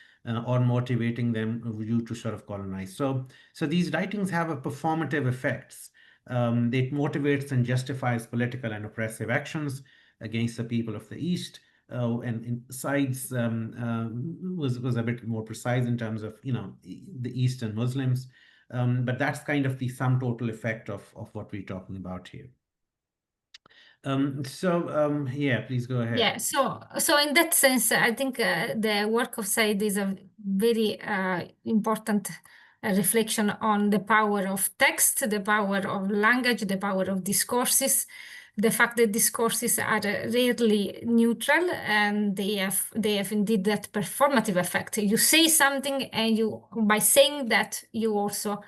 S2: or motivating them you to sort of colonize. So these writings have a performative effects. It motivates and justifies political and oppressive actions against the people of the East. And Said's was a bit more precise in terms of the Eastern Muslims. But that's kind of the sum total effect of what we're talking about here. Yeah, please go ahead.
S3: Yeah, so in that sense, I think the work of Said is a very important reflection on the power of text, the power of language, the power of discourses, the fact that discourses are rarely neutral, and they have indeed that performative effect. You say something, and by saying that you also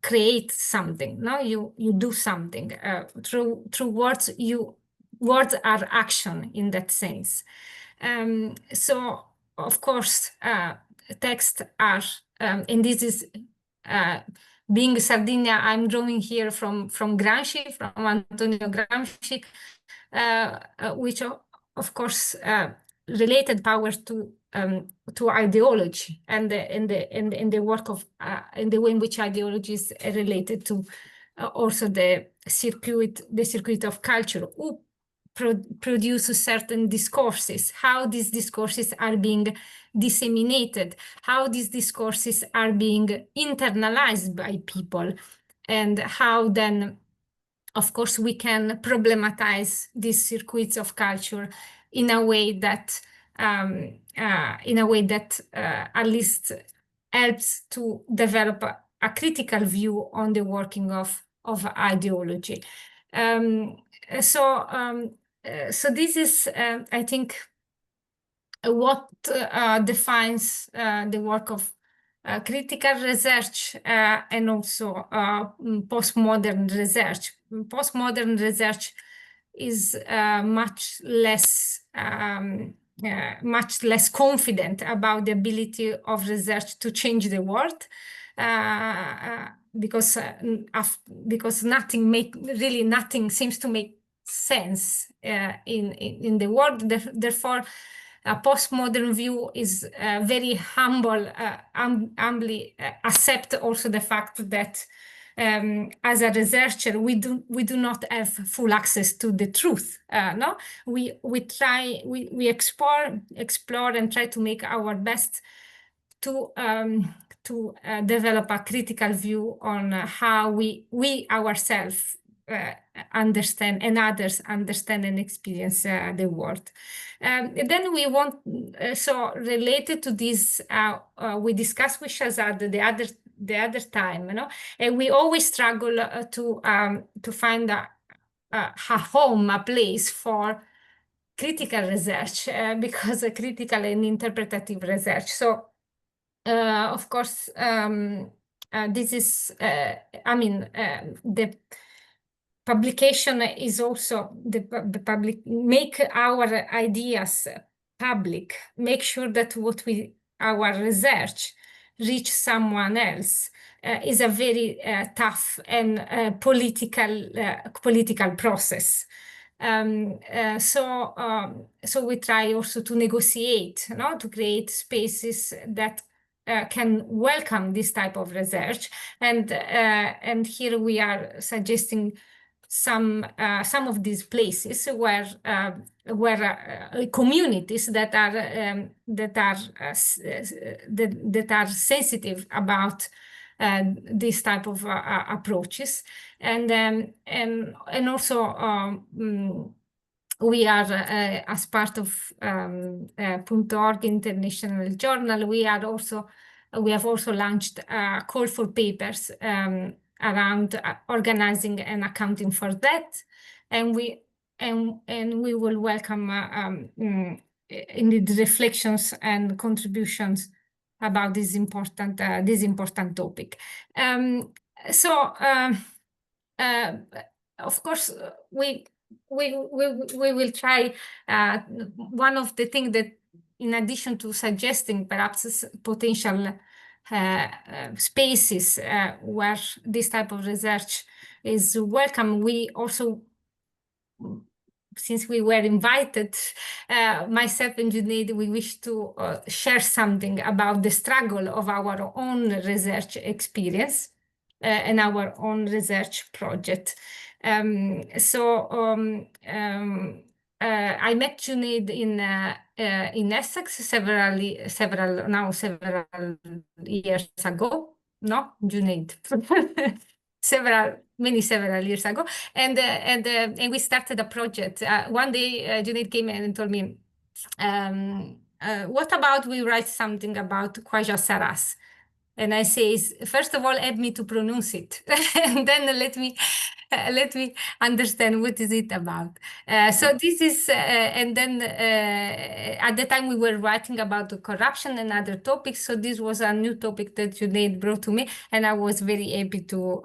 S3: create something. No, you do something through words. Words are action in that sense. So of course, texts are, and this is being Sardinia, I'm drawing here from Gramsci, from Antonio Gramsci, which of course related power to ideology and the work of in the way in which ideology is related to also the circuit of culture, who produce certain discourses, how these discourses are being disseminated, how these discourses are being internalized by people, and how then, of course, we can problematize these circuits of culture in a way that at least helps to develop a critical view on the working of ideology. So this is, I think, what defines the work of critical research and also postmodern research. Postmodern research is much less confident about the ability of research to change the world, because nothing seems to make sense in the world. Therefore, a postmodern view is very humbly accept also the fact that as a researcher, we do not have full access to the truth. No, we explore and try to make our best to develop a critical view on how we ourselves understand and others understand and experience the world. Then we want, so related to this, we discussed with Shahzad the other time, and we always struggle to find a home, a place for critical research, because critical and interpretative research. So, of course, this is, the publication is also the public, make our ideas public, make sure that our research reach someone else, is a very tough and political process. So we try also to negotiate, to create spaces that can welcome this type of research, and here we are suggesting some of these places where communities that are sensitive about this type of approaches, and also we are, as part of .org International Journal, we have also launched a call for papers around organizing and accounting for that, and we will welcome indeed reflections and contributions about this important topic. Of course, we will try. One of the things that, in addition to suggesting perhaps potential spaces where this type of research is welcome, we also, since we were invited, myself and Junaid, we wish to share something about the struggle of our own research experience and our own research project. I met Junaid in Essex several years ago, no, Junaid, several years ago, and we started a project. One day, Junaid came and told me, "What about we write something about Khwaja Saras?" And I say, first of all, help me to pronounce it, and then let me understand what is it about. So this is, and then at the time we were writing about the corruption and other topics. So this was a new topic that Junaid brought to me, and I was very happy to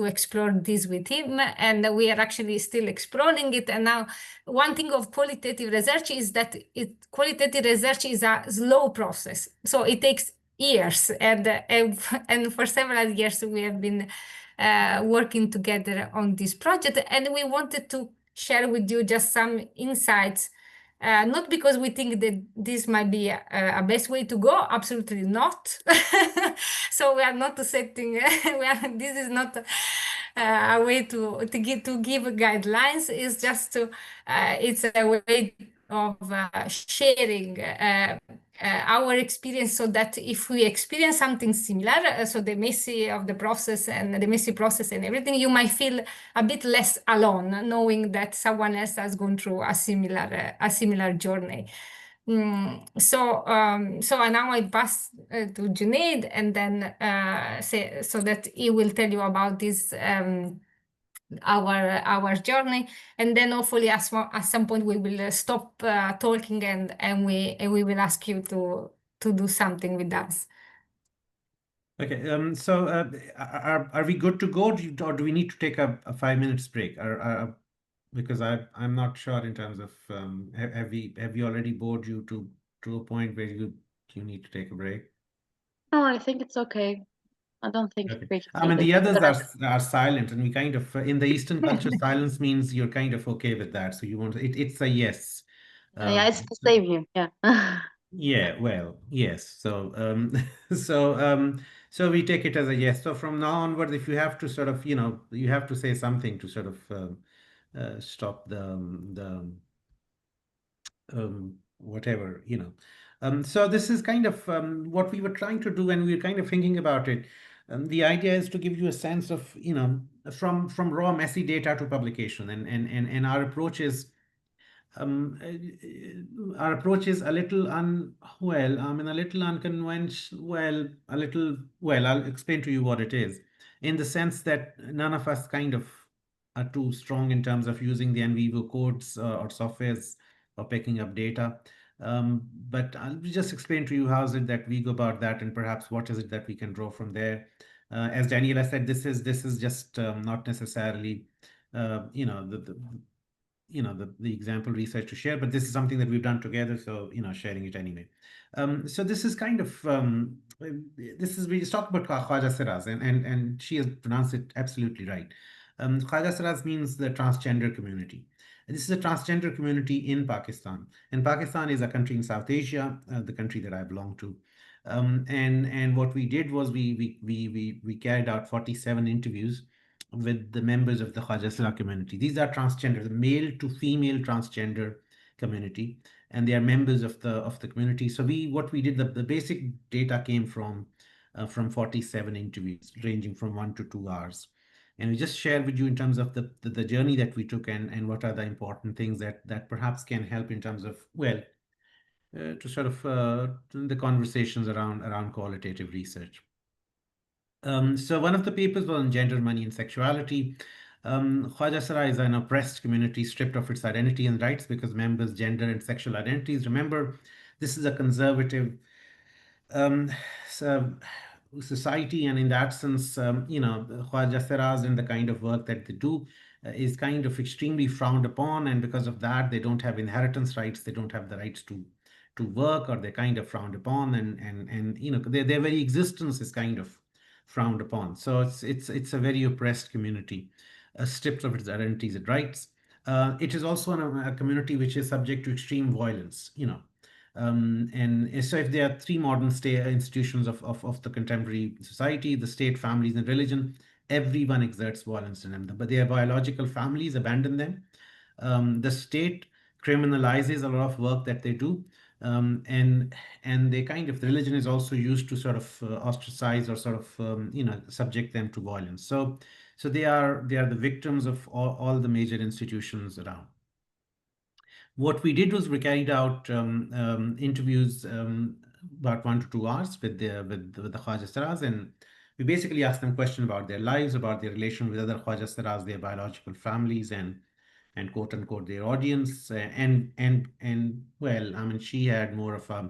S3: explore this with him. And we are actually still exploring it. And now, one thing of qualitative research is that qualitative research is a slow process, so it takes years, and for several years we have been working together on this project, and we wanted to share with you just some insights, not because we think that this might be a best way to go, absolutely not. So we are not setting this is not a way to give guidelines. It's just it's a way of sharing our experience, so that if we experience something similar, so the messy process and everything, you might feel a bit less alone, knowing that someone else has gone through a similar journey. So now I pass to Junaid, and then so that he will tell you about this. Our journey, and then hopefully at some point we will stop talking, and we will ask you to do something with us.
S2: Okay. So are we good to go, or do we need to take a 5 minutes break? Because I'm not sure in terms of have we already bored you to a point where you need to take a break?
S1: No, I think it's okay. I don't think
S2: Okay.
S1: we
S2: I mean,
S1: need
S2: the
S1: it.
S2: others are silent, and we kind of in the Eastern culture, silence means you're kind of okay with that. So you want it's a yes.
S1: Yeah, it's the same here. Yeah.
S2: Yeah, well, yes. So so we take it as a yes. So from now onward, if you have to sort of, you have to say something to sort of stop the whatever. So this is kind of what we were trying to do, and we were kind of thinking about it. The idea is to give you a sense of, from raw messy data to publication, and our approach is a little a little unconventional. I'll explain to you what it is, in the sense that none of us kind of are too strong in terms of using the NVivo codes or softwares or picking up data. But I'll just explain to you how is it that we go about that, and perhaps what is it that we can draw from there. As Daniela said, this is just not necessarily the example research to share, but this is something that we've done together, so sharing it anyway. So this is kind of we just talk about Khwaja Siraz, and she has pronounced it absolutely right. Khwaja Siraz means the transgender community. And this is a transgender community in Pakistan, and Pakistan is a country in South Asia, the country that I belong to. And what we did was we carried out 47 interviews with the members of the Khwaja Sira community. These are transgender, the male to female transgender community, and they are members of the community. So what we did, the basic data came from 47 interviews ranging from 1 to 2 hours. And we just share with you in terms of the journey that we took, and what are the important things that perhaps can help in terms of, to sort of the conversations around qualitative research. So one of the papers was on gender, money, and sexuality. Khwaja Sara is an oppressed community stripped of its identity and rights because members' gender and sexual identities. Remember, this is a conservative so society, and in that sense, Khwaja Saras and the kind of work that they do is kind of extremely frowned upon, and because of that, they don't have inheritance rights. They don't have the rights to work, or they're kind of frowned upon, and their very existence is kind of frowned upon. So it's a very oppressed community, stripped of its identities and rights. It is also a community which is subject to extreme violence. And so if there are three modern state institutions of the contemporary society, the state, families, and religion, everyone exerts violence on them. But their biological families abandon them. The state criminalizes a lot of work that they do. And they kind of, the religion is also used to sort of ostracize or sort of subject them to violence. So they are the victims of all the major institutions around. What we did was we carried out interviews about 1 to 2 hours with the Khwaja Saras, and we basically asked them questions about their lives, about their relation with other Khwaja Saras, their biological families, and quote unquote their audience. And well, I mean, she had more of a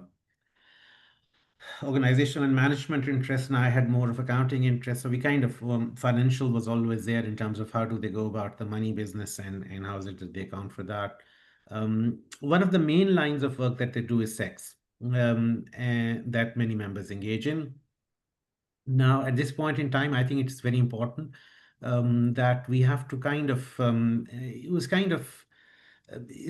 S2: organizational and management interest, and I had more of accounting interest. So we kind of financial was always there in terms of how do they go about the money business, and how is it that they account for that. One of the main lines of work that they do is sex, and that many members engage in. Now, at this point in time, I think it's very important that we have to kind of, it was kind of,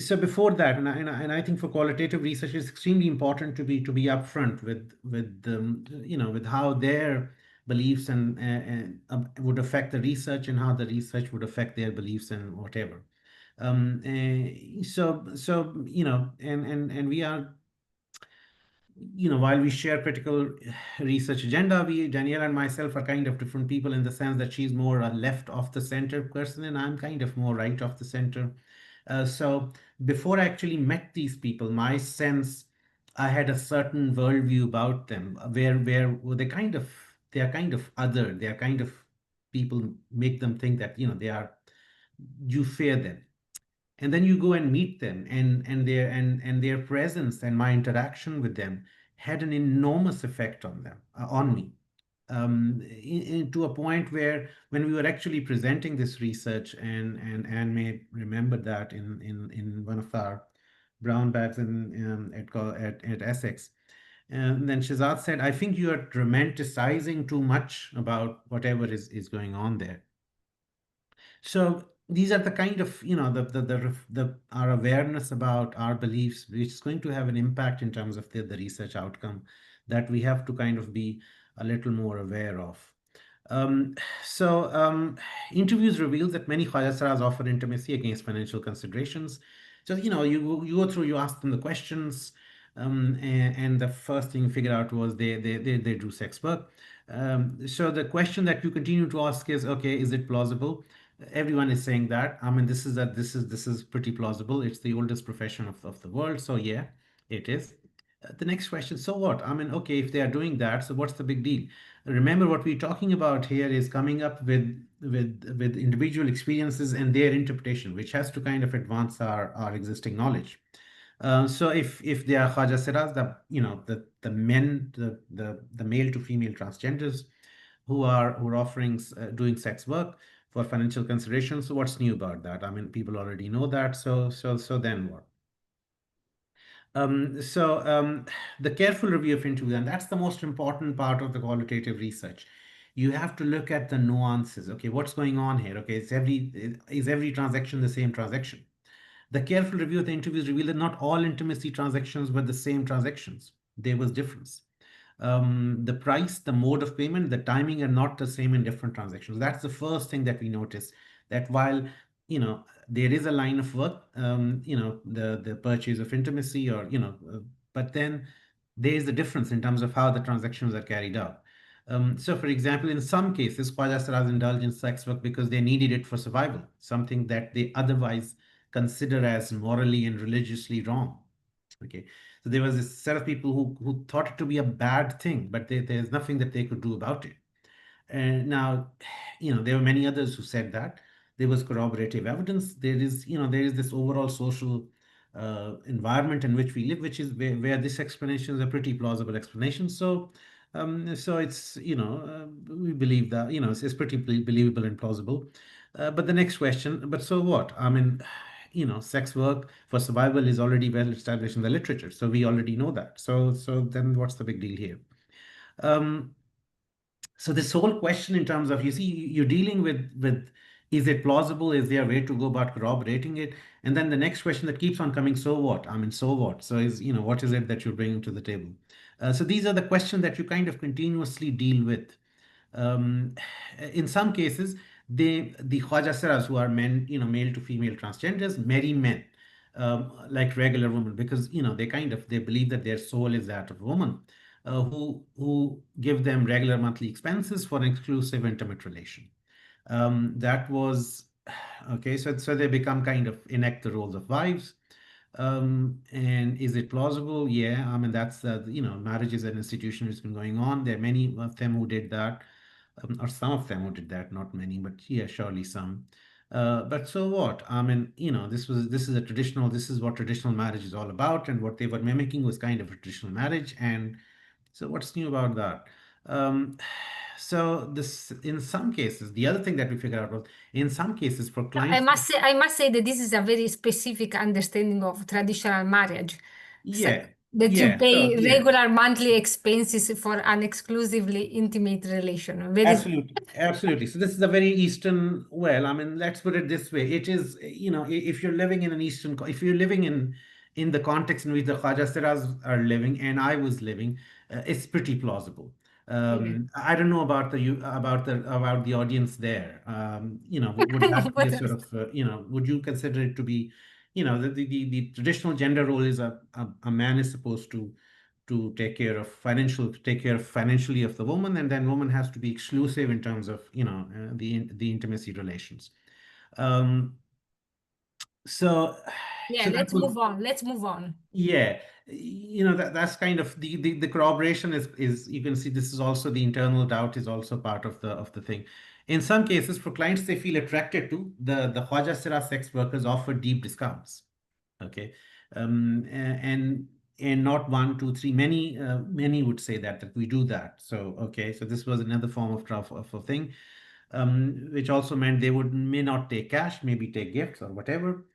S2: so before that, and I think for qualitative research, it's extremely important to be upfront with with how their beliefs and would affect the research, and how the research would affect their beliefs and whatever. So and we are, while we share critical research agenda, Danielle and myself are kind of different people, in the sense that she's more a left of the center person, and I'm kind of more right of the center. So before I actually met these people, my sense, I had a certain worldview about them, where they are kind of other, they are kind of, people make them think that you fear them. And then you go and meet them, and their presence and my interaction with them had an enormous effect on them, on me, to a point where, when we were actually presenting this research, and Anne may remember that in one of our brown bags at Essex. And then Shazad said, I think you are romanticizing too much about whatever is going on there. So these are the kind of, our awareness about our beliefs, which is going to have an impact in terms of the research outcome, that we have to kind of be a little more aware of. So interviews reveal that many Khwaja Saras offer intimacy against financial considerations. So, you go through, you ask them the questions, and the first thing you figure out was they do sex work. So the question that you continue to ask is, okay, is it plausible? Everyone is saying that. I mean, this is pretty plausible. It's the oldest profession of the world. So yeah, it is. The next question, so what? I mean, okay, if they are doing that, so what's the big deal? Remember, what we're talking about here is coming up with individual experiences and their interpretation, which has to kind of advance our existing knowledge. So if they are Khwaja Siras, the men, the male to female transgenders who are offering doing sex work for financial considerations, so what's new about that? I mean, people already know that. So then what? The careful review of interviews, and that's the most important part of the qualitative research. You have to look at the nuances. Okay, what's going on here? Okay, is every transaction the same transaction? The careful review of the interviews revealed that not all intimacy transactions were the same transactions. There was difference. The price, the mode of payment, the timing are not the same in different transactions. That's the first thing that we notice, that while there is a line of work, the purchase of intimacy, or but then there is a difference in terms of how the transactions are carried out. So, for example, in some cases, Khwaja Saras indulge in sex work because they needed it for survival, something that they otherwise consider as morally and religiously wrong. Okay, so there was this set of people who thought it to be a bad thing, but there's nothing that they could do about it. And now, there were many others who said that there was corroborative evidence. There is this overall social environment in which we live, which is where this explanation is a pretty plausible explanation. So, it's we believe that it's pretty believable and plausible. But the next question, but so what? I mean, sex work for survival is already well established in the literature, so we already know that. So then what's the big deal here? So this whole question in terms of, you're dealing with is it plausible? Is there a way to go about corroborating it? And then the next question that keeps on coming, so what? I mean, so what? So what is it that you're bringing to the table? So these are the questions that you kind of continuously deal with. In some cases, the Khwaja Saras, who are men, male to female transgenders, marry men. like regular women, because they believe that their soul is that of a woman, who give them regular monthly expenses for an exclusive intimate relation. That was okay. So they become kind of enact the roles of wives. And is it plausible? Yeah, I mean that's marriage is an institution which has been going on. There are many of them who did that, or some of them who did that, not many, but yeah, surely some. But so what? I mean, this is a traditional. This is what traditional marriage is all about, and what they were mimicking was kind of a traditional marriage. And so, what's new about that? Um, so this, in some cases, the other thing that we figured out was, in some cases, for
S3: I
S2: clients,
S3: must say that this is a very specific understanding of traditional marriage. So
S2: yeah,
S3: that you
S2: yeah, so
S3: pay
S2: yeah.
S3: regular monthly expenses for an exclusively intimate relation. Very
S2: Absolutely, absolutely. So this is a very Eastern. Well, I mean, let's put it this way: it is, if you're living in an Eastern, if you're living in the context in which the Khaja Siras are living, and I was living, it's pretty plausible.
S3: yeah.
S2: I don't know about about the audience there. Would that be a
S3: What
S2: sort
S3: else?
S2: of, would you consider it to be, the traditional gender role is a man is supposed to take care of financially of the woman, and then woman has to be exclusive in terms of the intimacy relations. um so
S3: Yeah,
S2: so that
S3: let's
S2: was,
S3: move on. Let's move on.
S2: yeah, that's kind of the corroboration is you can see this is also the internal doubt is also part of the thing. In some cases, for clients they feel attracted to, the Khwaja Sira sex workers offer deep discounts. Okay. And not one, two, three. Many would say that we do that. So okay, so this was another form of a thing, which also meant they may not take cash, maybe take gifts or whatever.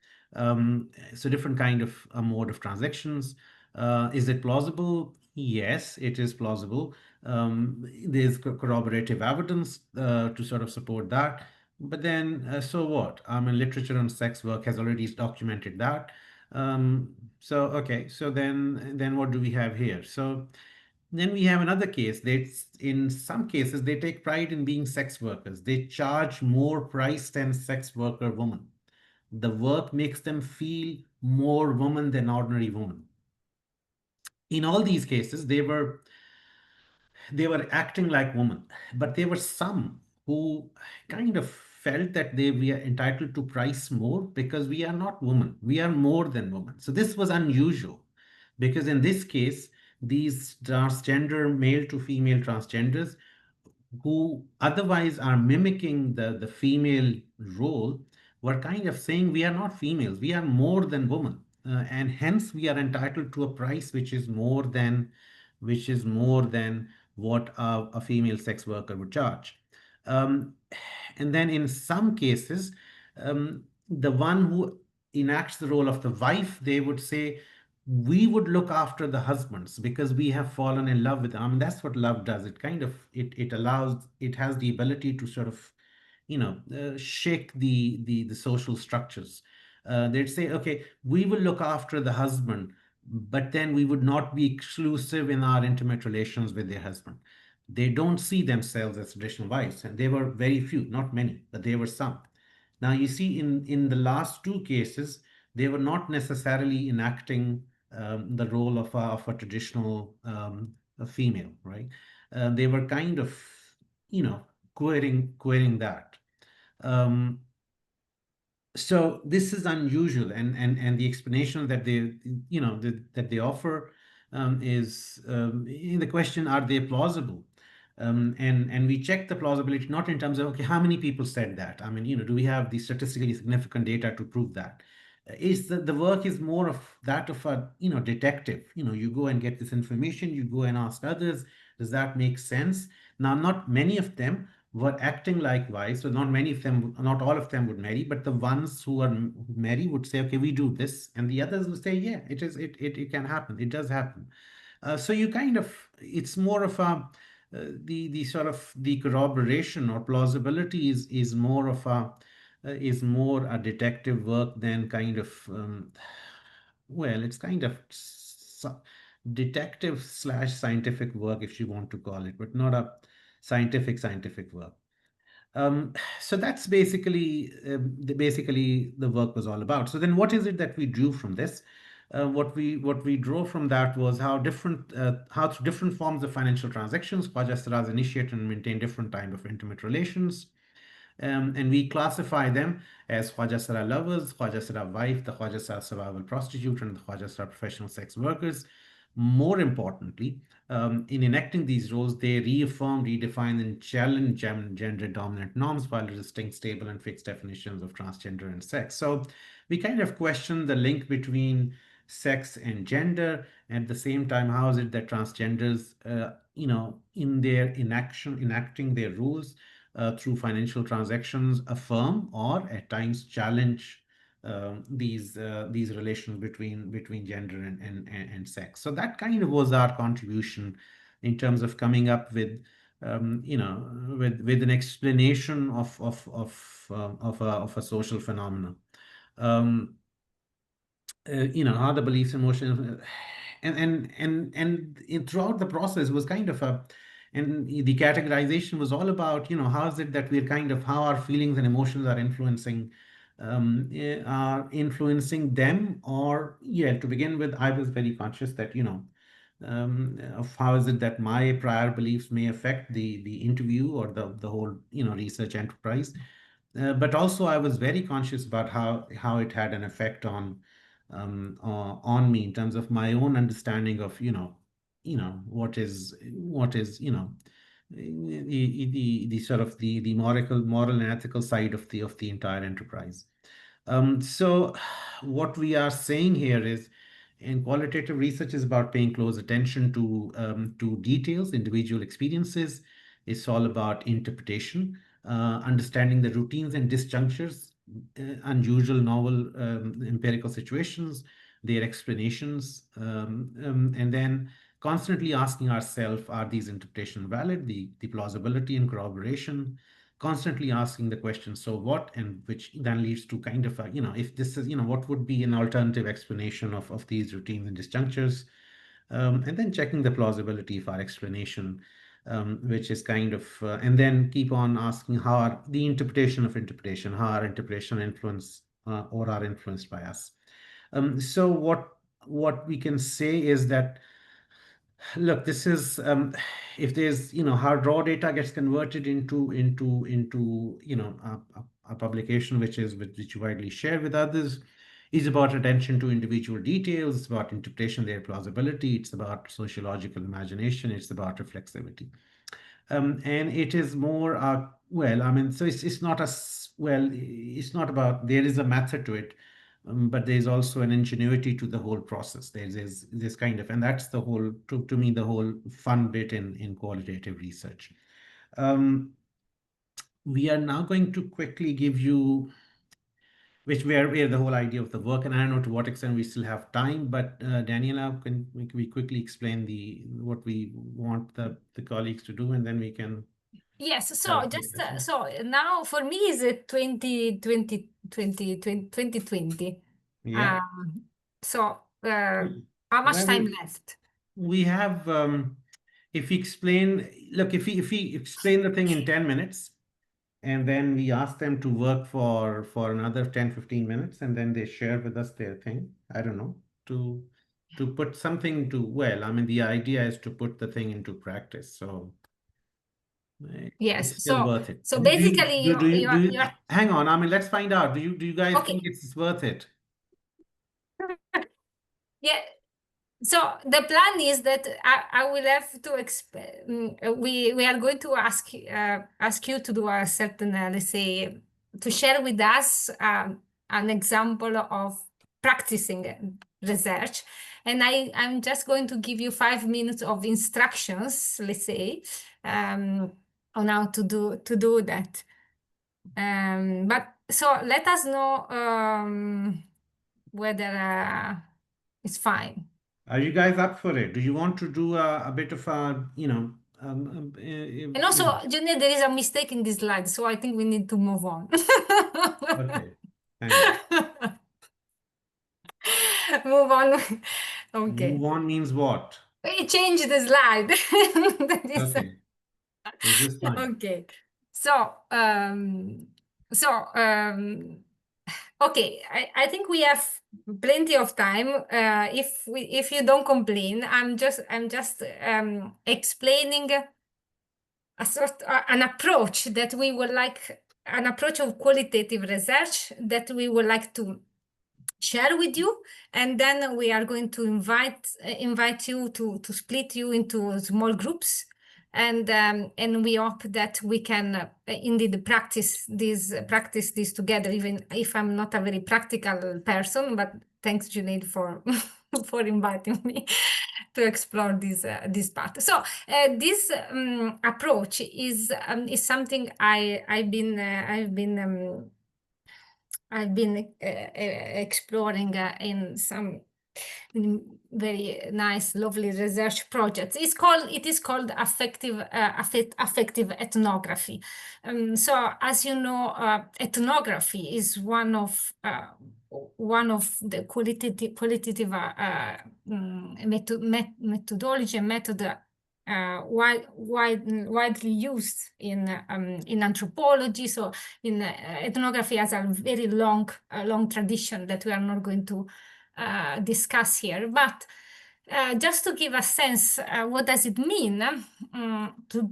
S2: So different kind of a mode of transactions. Is it plausible? Yes, it is plausible. There's corroborative evidence to sort of support that. But then, so what? I mean, literature on sex work has already documented that. So okay, so then what do we have here? So then we have another case. In some cases they take pride in being sex workers. They charge more price than sex worker women. The work makes them feel more woman than ordinary woman. In all these cases, they were acting like women, but there were some who kind of felt that they were entitled to price more because we are not women, we are more than women. So this was unusual, because in this case these transgender male to female transgenders who otherwise are mimicking the female role were kind of saying we are not females, we are more than women, and hence we are entitled to a price which is more than what a female sex worker would charge. Um, and then in some cases, the one who enacts the role of the wife, they would say, we would look after the husbands because we have fallen in love with them. I mean, that's what love does. It kind of it has the ability to sort of shake the social structures. They'd say, okay, we will look after the husband, but then we would not be exclusive in our intimate relations with their husband. They don't see themselves as traditional wives, and there were very few, not many, but there were some. Now you see, in the last two cases, they were not necessarily enacting the role of a traditional a female, right? They were kind of, you know, querying that. Um, so this is unusual, and the explanation that they offer is in the question, are they plausible? And we check the plausibility not in terms of, okay, how many people said that. I mean, do we have the statistically significant data to prove that? Is the work is more of that of a detective. You go and get this information, you go and ask others, does that make sense? Now, not many of them were acting like wives, so not many of them, not all of them would marry, but the ones who marry would say, okay, we do this, and the others would say, yeah, it can happen, it does happen. So you kind of, it's more of a the sort of the corroboration or plausibility is more of a is more a detective work than kind of well, it's kind of detective slash scientific work, if you want to call it, but not a scientific work. So that's basically the work was all about. So then, what is it that we drew from this? What we drew from that was how through different forms of financial transactions, Khwaja initiate and maintain different type of intimate relations. And we classify them as Khwaja lovers, Khwaja wife, the Khwaja survival prostitute, and the Khwaja professional sex workers. More importantly, in enacting these roles, they reaffirm, redefine, and challenge gender dominant norms while resisting stable and fixed definitions of transgender and sex. So we kind of question the link between sex and gender. At the same time, how is it that transgenders, in their enacting their rules through financial transactions, affirm or at times challenge these relations between gender and sex. So that kind of was our contribution in terms of coming up with with an explanation of a social phenomenon. How the beliefs, emotions, and throughout the process was kind of and the categorization was all about, how is it that we're how our feelings and emotions are influencing them, or to begin with, I was very conscious that, of how is it that my prior beliefs may affect the interview or the whole, research enterprise. But also I was very conscious about how it had an effect on me in terms of my own understanding of what is the sort of the moral and ethical side of the entire enterprise. So what we are saying here is, in qualitative research, is about paying close attention to details, individual experiences. It's all about interpretation, understanding the routines and disjunctures, unusual, novel, empirical situations, their explanations, and then constantly asking ourselves, are these interpretations valid? The plausibility and corroboration. Constantly asking the question, so what, and which then leads to kind of a, if this is, what would be an alternative explanation of these routines and disjunctures, and then checking the plausibility of our explanation, which is kind of, and then keep on asking how the interpretation of interpretation, how our interpretation influence or are influenced by us. So what we can say is that, look, this is if there's how raw data gets converted into a publication which you widely share with others, is about attention to individual details. It's about interpretation, their plausibility. It's about sociological imagination. It's about reflexivity. And it is more so it's not it's not about, there is a method to it, but there's also an ingenuity to the whole process. There's this kind of, and that's the whole, to me, the whole fun bit in qualitative research. We are now going to quickly give you where the whole idea of the work, and I don't know to what extent we still have time, but Daniela, can we quickly explain what we want the colleagues to do, and then we can.
S3: Yes, so just so now for me is 2020.
S2: Yeah.
S3: So how much time left?
S2: We have if we explain the thing in 10 minutes, and then we ask them to work for another 10-15 minutes, and then they share with us their thing. I don't know, to put something the idea is to put the thing into practice. So
S3: yes,
S2: it's still worth it.
S3: So basically,
S2: you're hang on. Let's find out. Do you guys think it's worth it?
S3: Yeah. So the plan is that I will have to we are going to ask you to do a certain let's say, to share with us an example of practicing research, and I'm just going to give you 5 minutes of instructions, let's say, on how to do that. But so let us know whether it's fine.
S2: Are you guys up for it? Do you want to do a bit of a,
S3: and also, Junaid, there is a mistake in this slide, so I think we need to move on.
S2: Okay. Hang on.
S3: Move on. Okay.
S2: Move on means what?
S3: We change the slide.
S2: Okay. Is this fine?
S3: Okay. Okay, I think we have plenty of time. If you don't complain, I'm just explaining an approach that we would like, an approach of qualitative research that we would like to share with you, and then we are going to invite you to split you into small groups, and we hope that we can indeed practice this together, even if I'm not a very practical person. But thanks, Junaid, for for inviting me to explore this part. So this approach is something I've been exploring in some very nice, lovely research projects. It is called affective ethnography. So, as you know, ethnography is one of the qualitative methodology and method widely used in anthropology. So ethnography has a very long tradition that we are not going to discuss here. But just to give a sense, what does it mean to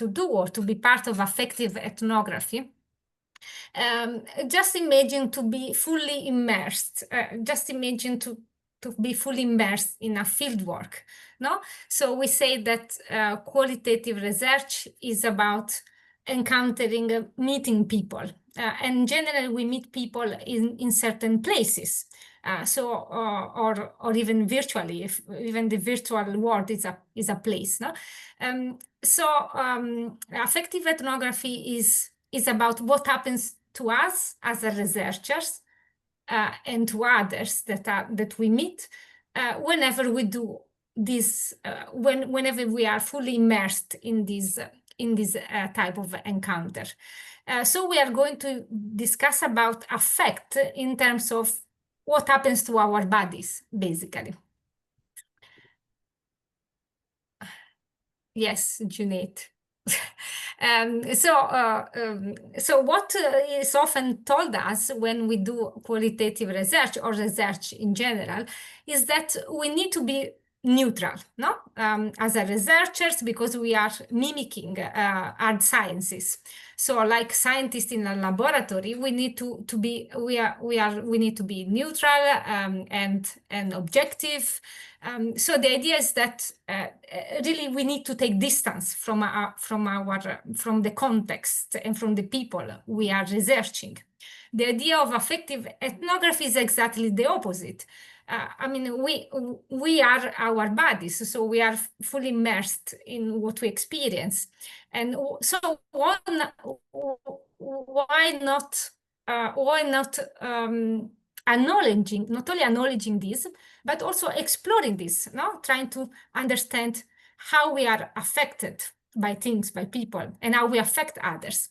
S3: do or to be part of affective ethnography? Just imagine to be fully immersed. Just imagine to be fully immersed in a fieldwork. No, so we say that qualitative research is about encountering, meeting people, and generally we meet people in certain places. Or even virtually, if even the virtual world is a place. No, affective ethnography is about what happens to us as researchers and to others that we meet whenever we do this, whenever we are fully immersed in this type of encounter. So we are going to discuss about affect in terms of what happens to our bodies, basically. Yes, Junaid. So what is often told us when we do qualitative research or research in general is that we need to be neutral, no? As researchers, because we are mimicking hard sciences. So, like scientists in a laboratory, we need to be neutral and objective. So the idea is that really we need to take distance from the context and from the people we are researching. The idea of affective ethnography is exactly the opposite. I mean, we are our bodies, so we are fully immersed in what we experience. And so why not acknowledging, not only acknowledging this, but also exploring this, no? Trying to understand how we are affected by things, by people, and how we affect others.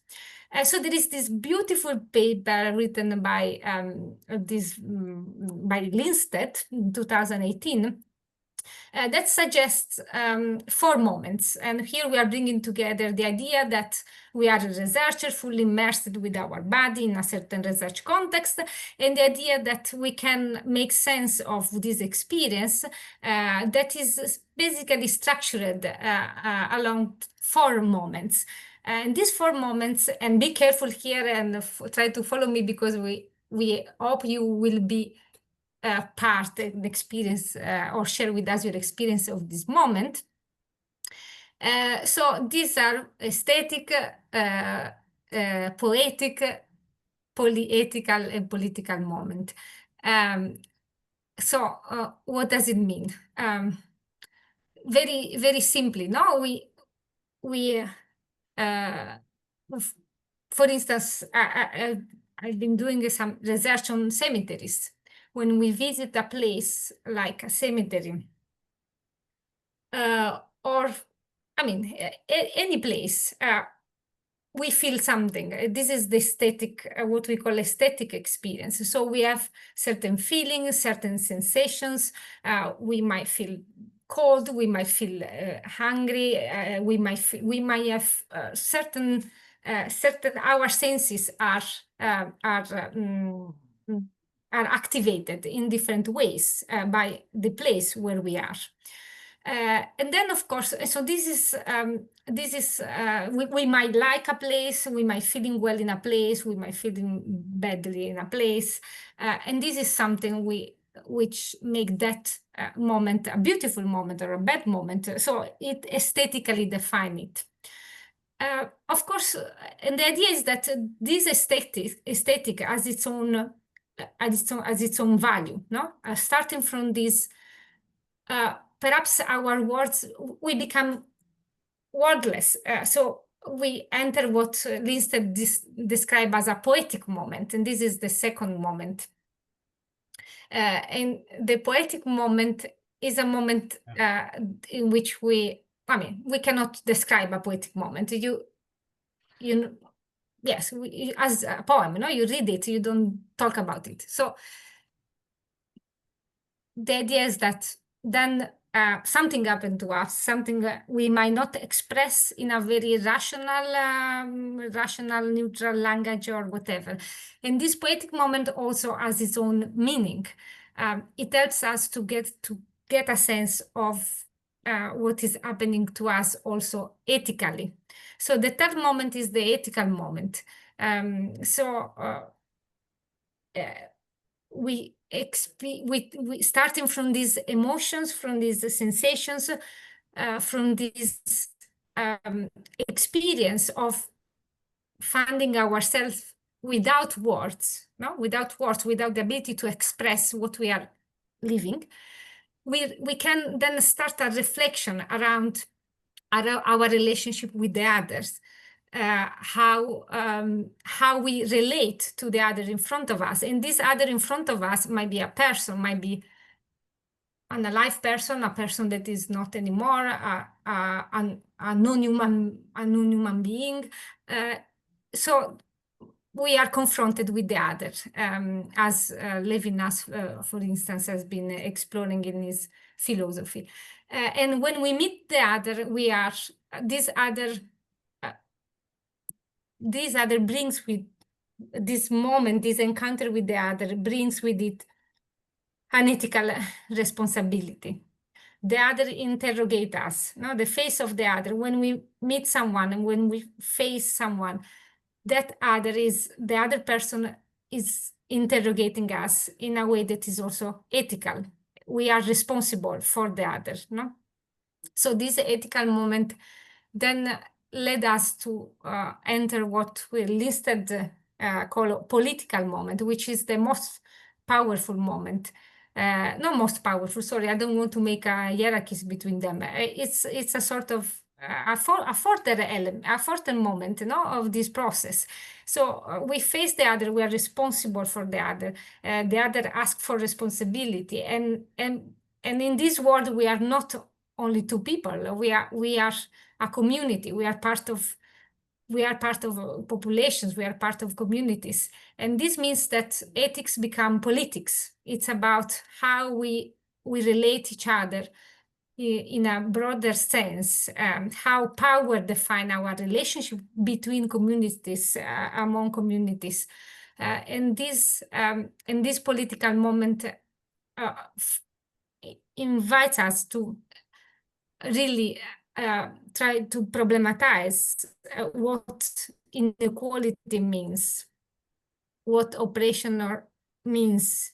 S3: So there is this beautiful paper written by Lindstedt in 2018 that suggests 4 moments. And here we are bringing together the idea that we are a researcher fully immersed with our body in a certain research context, and the idea that we can make sense of this experience that is basically structured along 4 moments. And these 4 moments, and be careful here and try to follow me, because we hope you will be part and experience or share with us your experience of this moment. So these are aesthetic, poetic, polyethical, and political moment. So what does it mean? Very, very simply, no? For instance, I've been doing some research on cemeteries. When we visit a place like a cemetery, or I mean, any place, we feel something. This is the aesthetic, what we call aesthetic experience. So we have certain feelings, certain sensations. We might feel cold, we might feel hungry, we might have certain certain our senses are activated in different ways by the place where we are. And then, of course, so this is we might like a place, we might feeling well in a place, we might feeling badly in a place, and this is something which make that moment a beautiful moment or a bad moment. So it aesthetically define it. Of course, and the idea is that this aesthetic has its own value, no? Starting from this, perhaps our words, we become wordless. So we enter what Linstead described as a poetic moment, and this is the second moment. And the poetic moment is a moment in which we cannot describe a poetic moment. Yes, as a poem, you read it, you don't talk about it. So the idea is that then something happened to us, something we might not express in a very rational, neutral language or whatever. And this poetic moment also has its own meaning. It helps us to get a sense of what is happening to us also ethically. So the third moment is the ethical moment. We starting from these emotions, from these sensations, from this experience of finding ourselves without words, without the ability to express what we are living, we can then start a reflection around our relationship with the others. How we relate to the other in front of us. And this other in front of us might be a person, might be an alive person, a person that is not anymore, a non-human being. So we are confronted with the other, as Levinas, for instance, has been exploring in his philosophy. And when we meet the other, we are this other brings with this moment, this encounter with the other brings with it an ethical responsibility. The other interrogate us, the face of the other. When we meet someone and when we face someone, the other person is interrogating us in a way that is also ethical. We are responsible for the other, So this ethical moment then led us to enter what we listed call political moment, which is the most powerful moment. Not most powerful, sorry, I don't want to make hierarchies between them. It's a sort of a further element, a further moment, of this process. So we face the other, we are responsible for the other asks for responsibility, and in this world we are not only two people. We are a community. We are part of populations. We are part of communities, and this means that ethics become politics. It's about how we relate each other in a broader sense, how power define our relationship between communities, among communities, and this political moment invites us to really try to problematize what inequality means, what oppression means,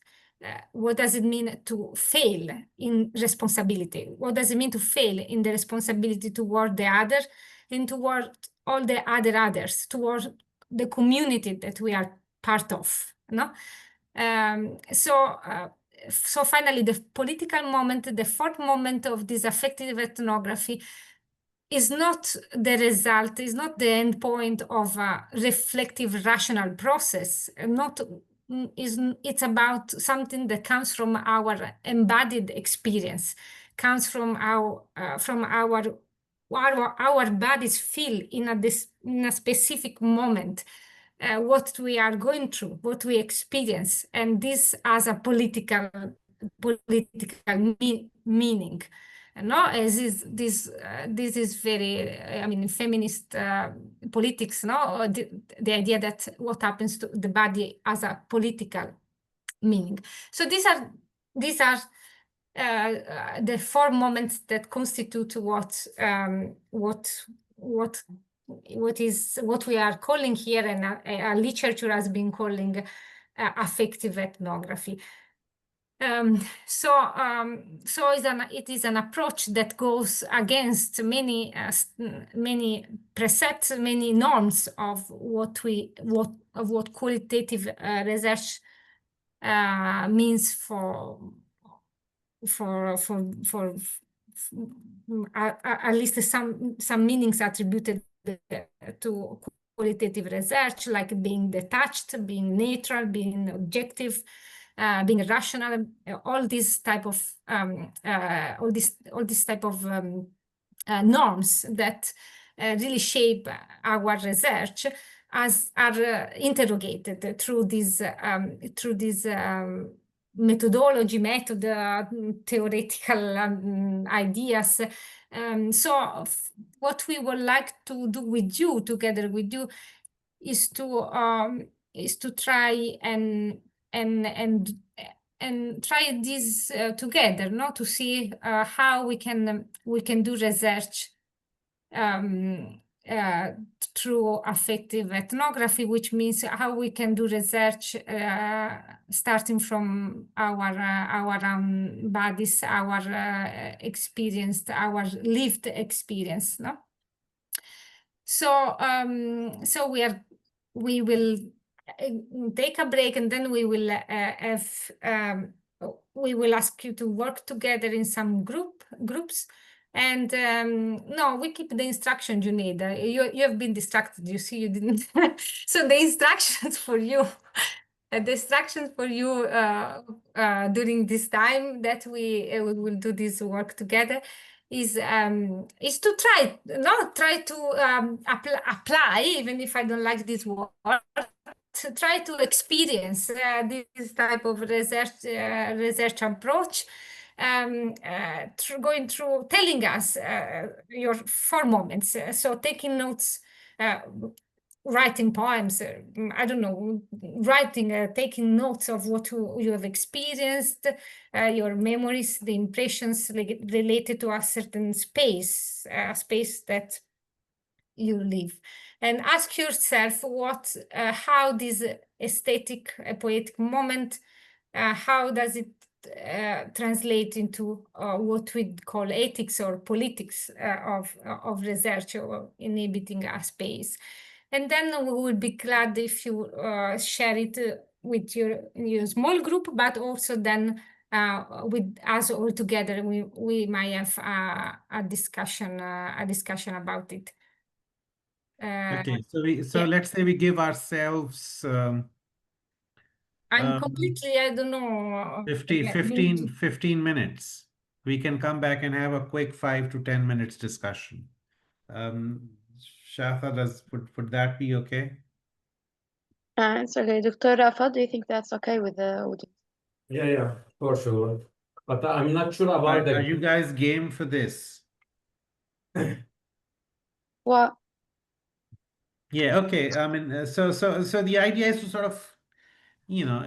S3: what does it mean to fail in responsibility? What does it mean to fail in the responsibility toward the other and toward all the others, toward the community that we are part of, So finally, the political moment, the fourth moment of this affective ethnography, is not the result, is not the end point of a reflective, rational process. It's about something that comes from our embodied experience, comes from our bodies feel in a specific moment. What we are going through, what we experience, and this has a political meaning. No, as is this is very, I mean, feminist politics. No, the idea that what happens to the body as a political meaning. So these are the four moments that constitute what we are calling here, and a literature has been calling affective ethnography. So it is an approach that goes against many precepts, many norms of what qualitative research means for at least some meanings attributed to qualitative research, like being detached, being neutral, being objective, being rational. All these type of norms that really shape our research are interrogated through this methodology, theoretical ideas. So what we would like to do with you, together with you, is to try and try this together, no? To see how we can do research through affective ethnography, which means how we can do research starting from our own bodies, our experience, our lived experience, no? So we will take a break, and then we will ask you to work together in some groups. And no, we keep the instructions you need. You have been distracted. You see, you didn't. So the instructions for you, during this time that we will do this work together is to try to apply, even if I don't like this word. To try to experience this type of research approach, going through, telling us your 4 moments. So taking notes, writing poems, I don't know, taking notes of what you have experienced, your memories, the impressions related to a certain space, a space that you live, and ask yourself how this aesthetic, poetic moment, how does it translate into what we call ethics or politics of research or inhabiting a space. And then we would be glad if you share it with your small group, but also then with us all together, we might have a discussion about it.
S2: Okay, so
S3: yeah.
S2: let's say we give ourselves
S3: I'm completely, I don't know.
S2: 15 minutes. We can come back and have a quick 5 to 10 minutes discussion. Shafa, would that be okay?
S1: It's okay. Dr. Rafa, do you think that's okay with the audience?
S4: Yeah, for sure. But I'm not sure about
S2: Are you guys game for this?
S1: What?
S2: Yeah, okay. I mean, so the idea is to sort of, you know,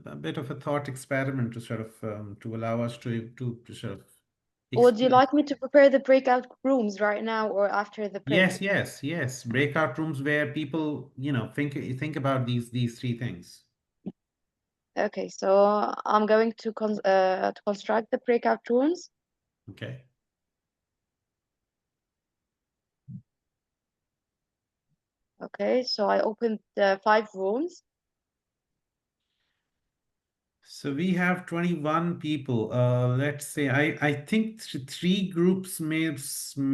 S2: a bit of a thought experiment to sort of to allow us to sort of
S1: Would you like me to prepare the breakout rooms right now or after the break?
S2: Yes. Breakout rooms where people, you know, think about these 3 things.
S1: Okay, so I'm going to construct the breakout rooms.
S2: Okay.
S1: Okay, so I opened the 5 rooms.
S2: So we have 21 people. Let's say I think 3 groups maybe.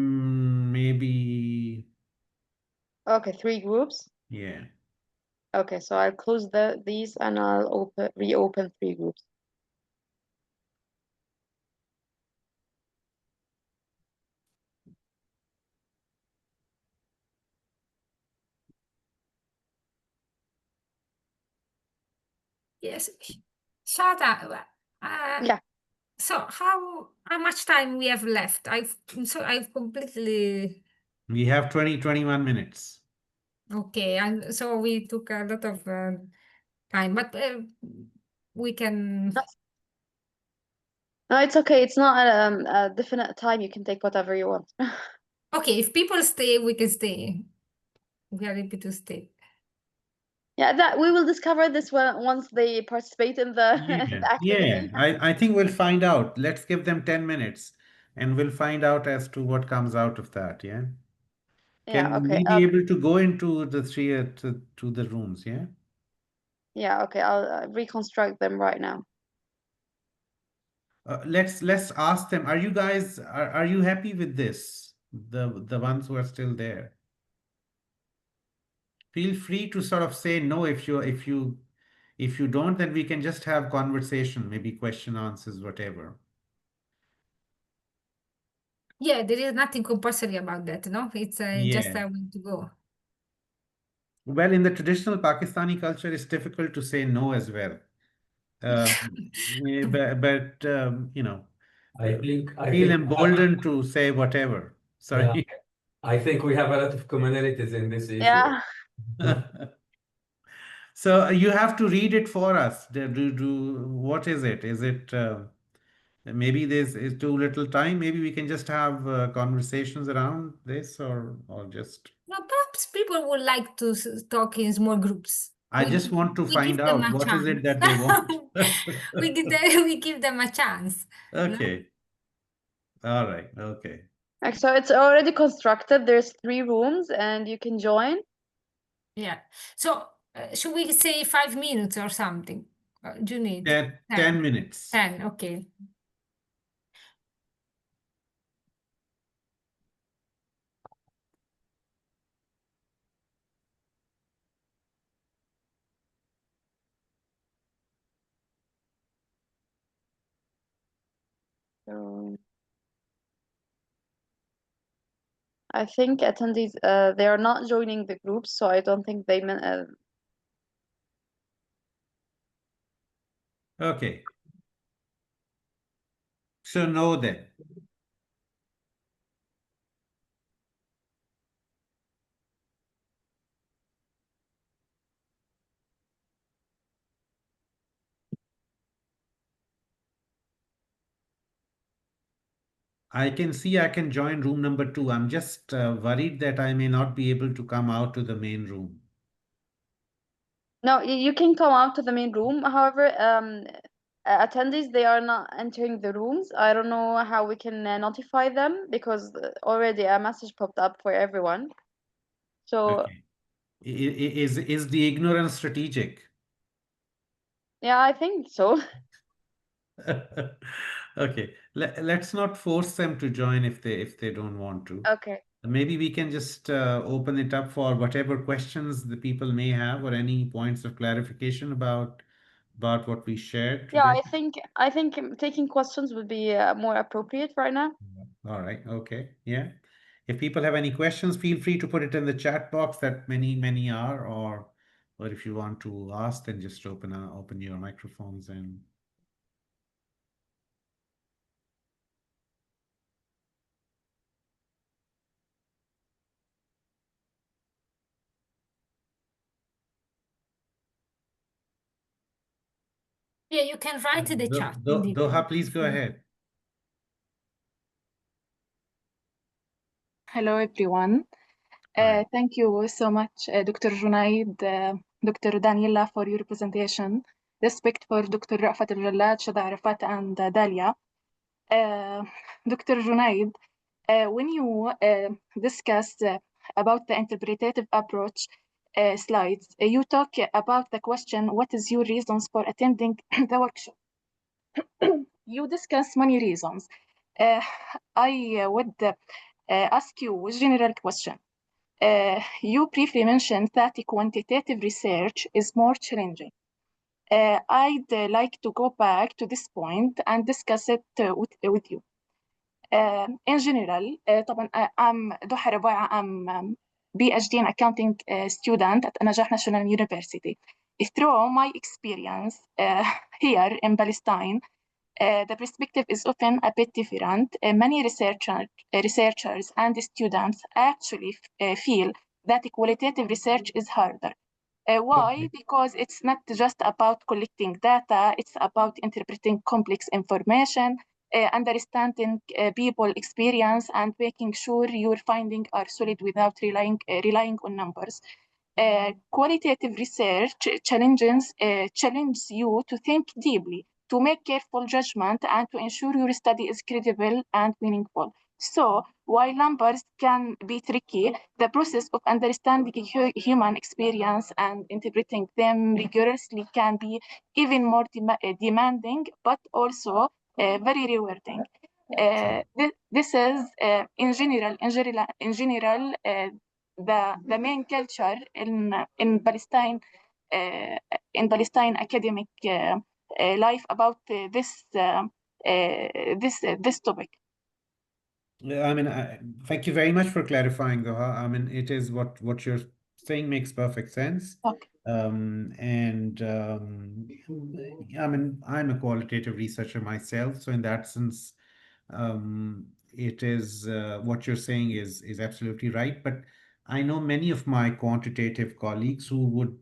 S1: Okay, 3 groups.
S2: Yeah.
S1: Okay, so I'll close these and I'll reopen 3 groups.
S3: Yes, Shada,
S1: Yeah.
S3: So how much time we have left? I've completely
S2: We have 21 minutes.
S3: okay. And so we took a lot of time, but we can.
S1: No, it's okay. It's not a definite time. You can take whatever you want.
S3: Okay, if people stay, we can stay. We are happy to stay.
S1: Yeah, that we will discover this once they participate in the, the activity.
S2: I think we'll find out. Let's give them 10 minutes and we'll find out as to what comes out of that. Yeah.
S1: Yeah,
S2: Can
S1: okay.
S2: we be able to go into the to the rooms? Yeah.
S1: Yeah, okay. I'll reconstruct them right now.
S2: Let's ask them. Are you guys are you happy with this? The ones who are still there. Feel free to sort of say no if you don't, then we can just have conversation, maybe question answers, whatever.
S3: Yeah, there is nothing compulsory about that, no? It's just
S2: Yeah.
S3: a way to go.
S2: Well, in the traditional Pakistani culture, it's difficult to say no as well. But you know,
S4: I think
S2: feel emboldened to say whatever. Sorry.
S4: I think we have a lot of commonalities in this issue.
S1: Yeah.
S2: So you have to read it for us. What is it? Is it maybe this is too little time? Maybe we can just have conversations around this, or just.
S3: No, perhaps people would like to talk in small groups.
S2: I just want to
S3: We
S2: find
S3: give them
S2: out
S3: a
S2: what is it
S3: chance.
S2: that they want.
S3: We give them a chance. No?
S2: Okay. All right. Okay.
S1: So it's already constructed. There's 3 rooms and you can join.
S3: Yeah. So should we say 5 minutes or something? Do you need
S2: 10 minutes.
S3: 10, okay.
S1: So I think attendees they are not joining the group, so I don't think they
S2: Okay. So no then. I can see I can join room number 2. I'm just worried that I may not be able to come out to the main room.
S1: No, you can come out to the main room. However, attendees they are not entering the rooms. I don't know how we can notify them because already a message popped up for everyone. So
S2: Okay. Is the ignorance strategic?
S1: yeah, I think so.
S2: Okay. Let's not force them to join if they don't want to.
S1: Okay.
S2: Maybe we can just open it up for whatever questions the people may have or any points of clarification about what we shared
S1: Yeah,
S2: today.
S1: I think taking questions would be more appropriate right now.
S2: All right. Okay. Yeah. If people have any questions, feel free to put it in the chat box that many are, or if you want to ask, then just open your microphones and.
S3: Yeah, you can write in the chat. Indeed.
S2: Doha, please go ahead.
S6: Hello, everyone.
S2: Hi.
S6: Thank you so much, Dr. Junaid, Dr. Daniela, for your presentation. Respect for Dr. Rafat Al-Jallad, Shada Arafat, and Dalia. Dr. Junaid, when you discussed about the interpretative approach slides, you talk about the question, what is your reasons for attending the workshop? You discuss many reasons. I would ask you a general question. You briefly mentioned that quantitative research is more challenging. I'd like to go back to this point and discuss it with you. In general, طبعا I'm ضحى ربيعة. I'm PhD in accounting student at An-Najah National University. Through my experience here in Palestine, The perspective is often a bit different. Many researchers and students actually feel that qualitative research is harder. Why? Because it's not just about collecting data, it's about interpreting complex information, understanding people experience, and making sure your findings are solid without relying on numbers. Qualitative research challenges you to think deeply, to make careful judgment, and to ensure your study is credible and meaningful. So, while numbers can be tricky, the process of understanding human experience and interpreting them rigorously can be even more demanding, but also very rewarding. This is, in general, the main culture in Palestine, academic life about this topic.
S2: I mean, thank you very much for clarifying, Doha. I mean, it is what you're saying makes perfect sense.
S6: Okay.
S2: I mean, I'm a qualitative researcher myself, so in that sense, it is what you're saying is absolutely right. But I know many of my quantitative colleagues who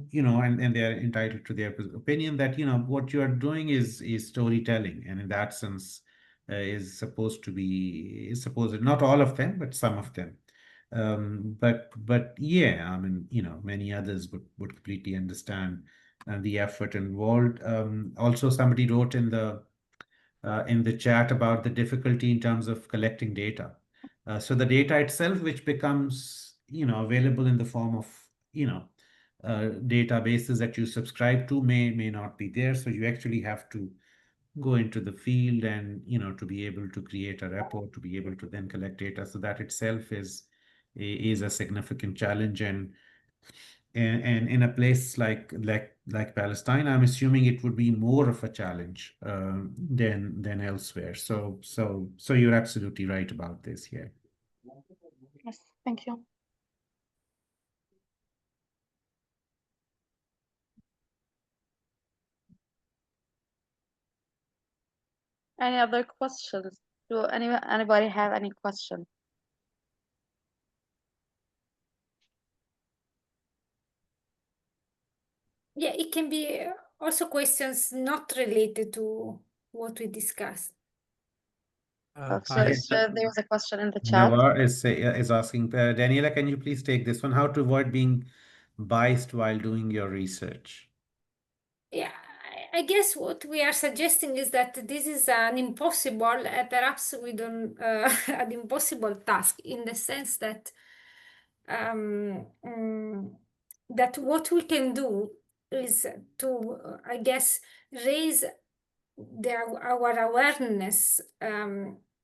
S2: you know, and they're entitled to their opinion that, you know, what you are doing is storytelling, and in that sense is supposed, not all of them, but some of them. But yeah, I mean, you know, many others would completely understand the effort involved. Also, somebody wrote in the chat about the difficulty in terms of collecting data. So the data itself, which becomes, you know, available in the form of, you know, databases that you subscribe to may not be there. So you actually have to go into the field and, you know, to be able to create a report, to be able to then collect data. So that itself is a significant challenge. And in a place like Palestine, I'm assuming it would be more of a challenge than elsewhere. So you're absolutely right about this here.
S6: Yes, thank you.
S1: Any other questions? Do anybody have any questions?
S3: Yeah, it can be also questions not related to what we discussed.
S1: So there was a question in the chat.
S2: Navar is asking, Daniela, can you please take this one? How to avoid being biased while doing your research?
S3: Yeah, I guess what we are suggesting is that this is an impossible, perhaps we don't, an impossible task in the sense that that what we can do is to, I guess, raise our awareness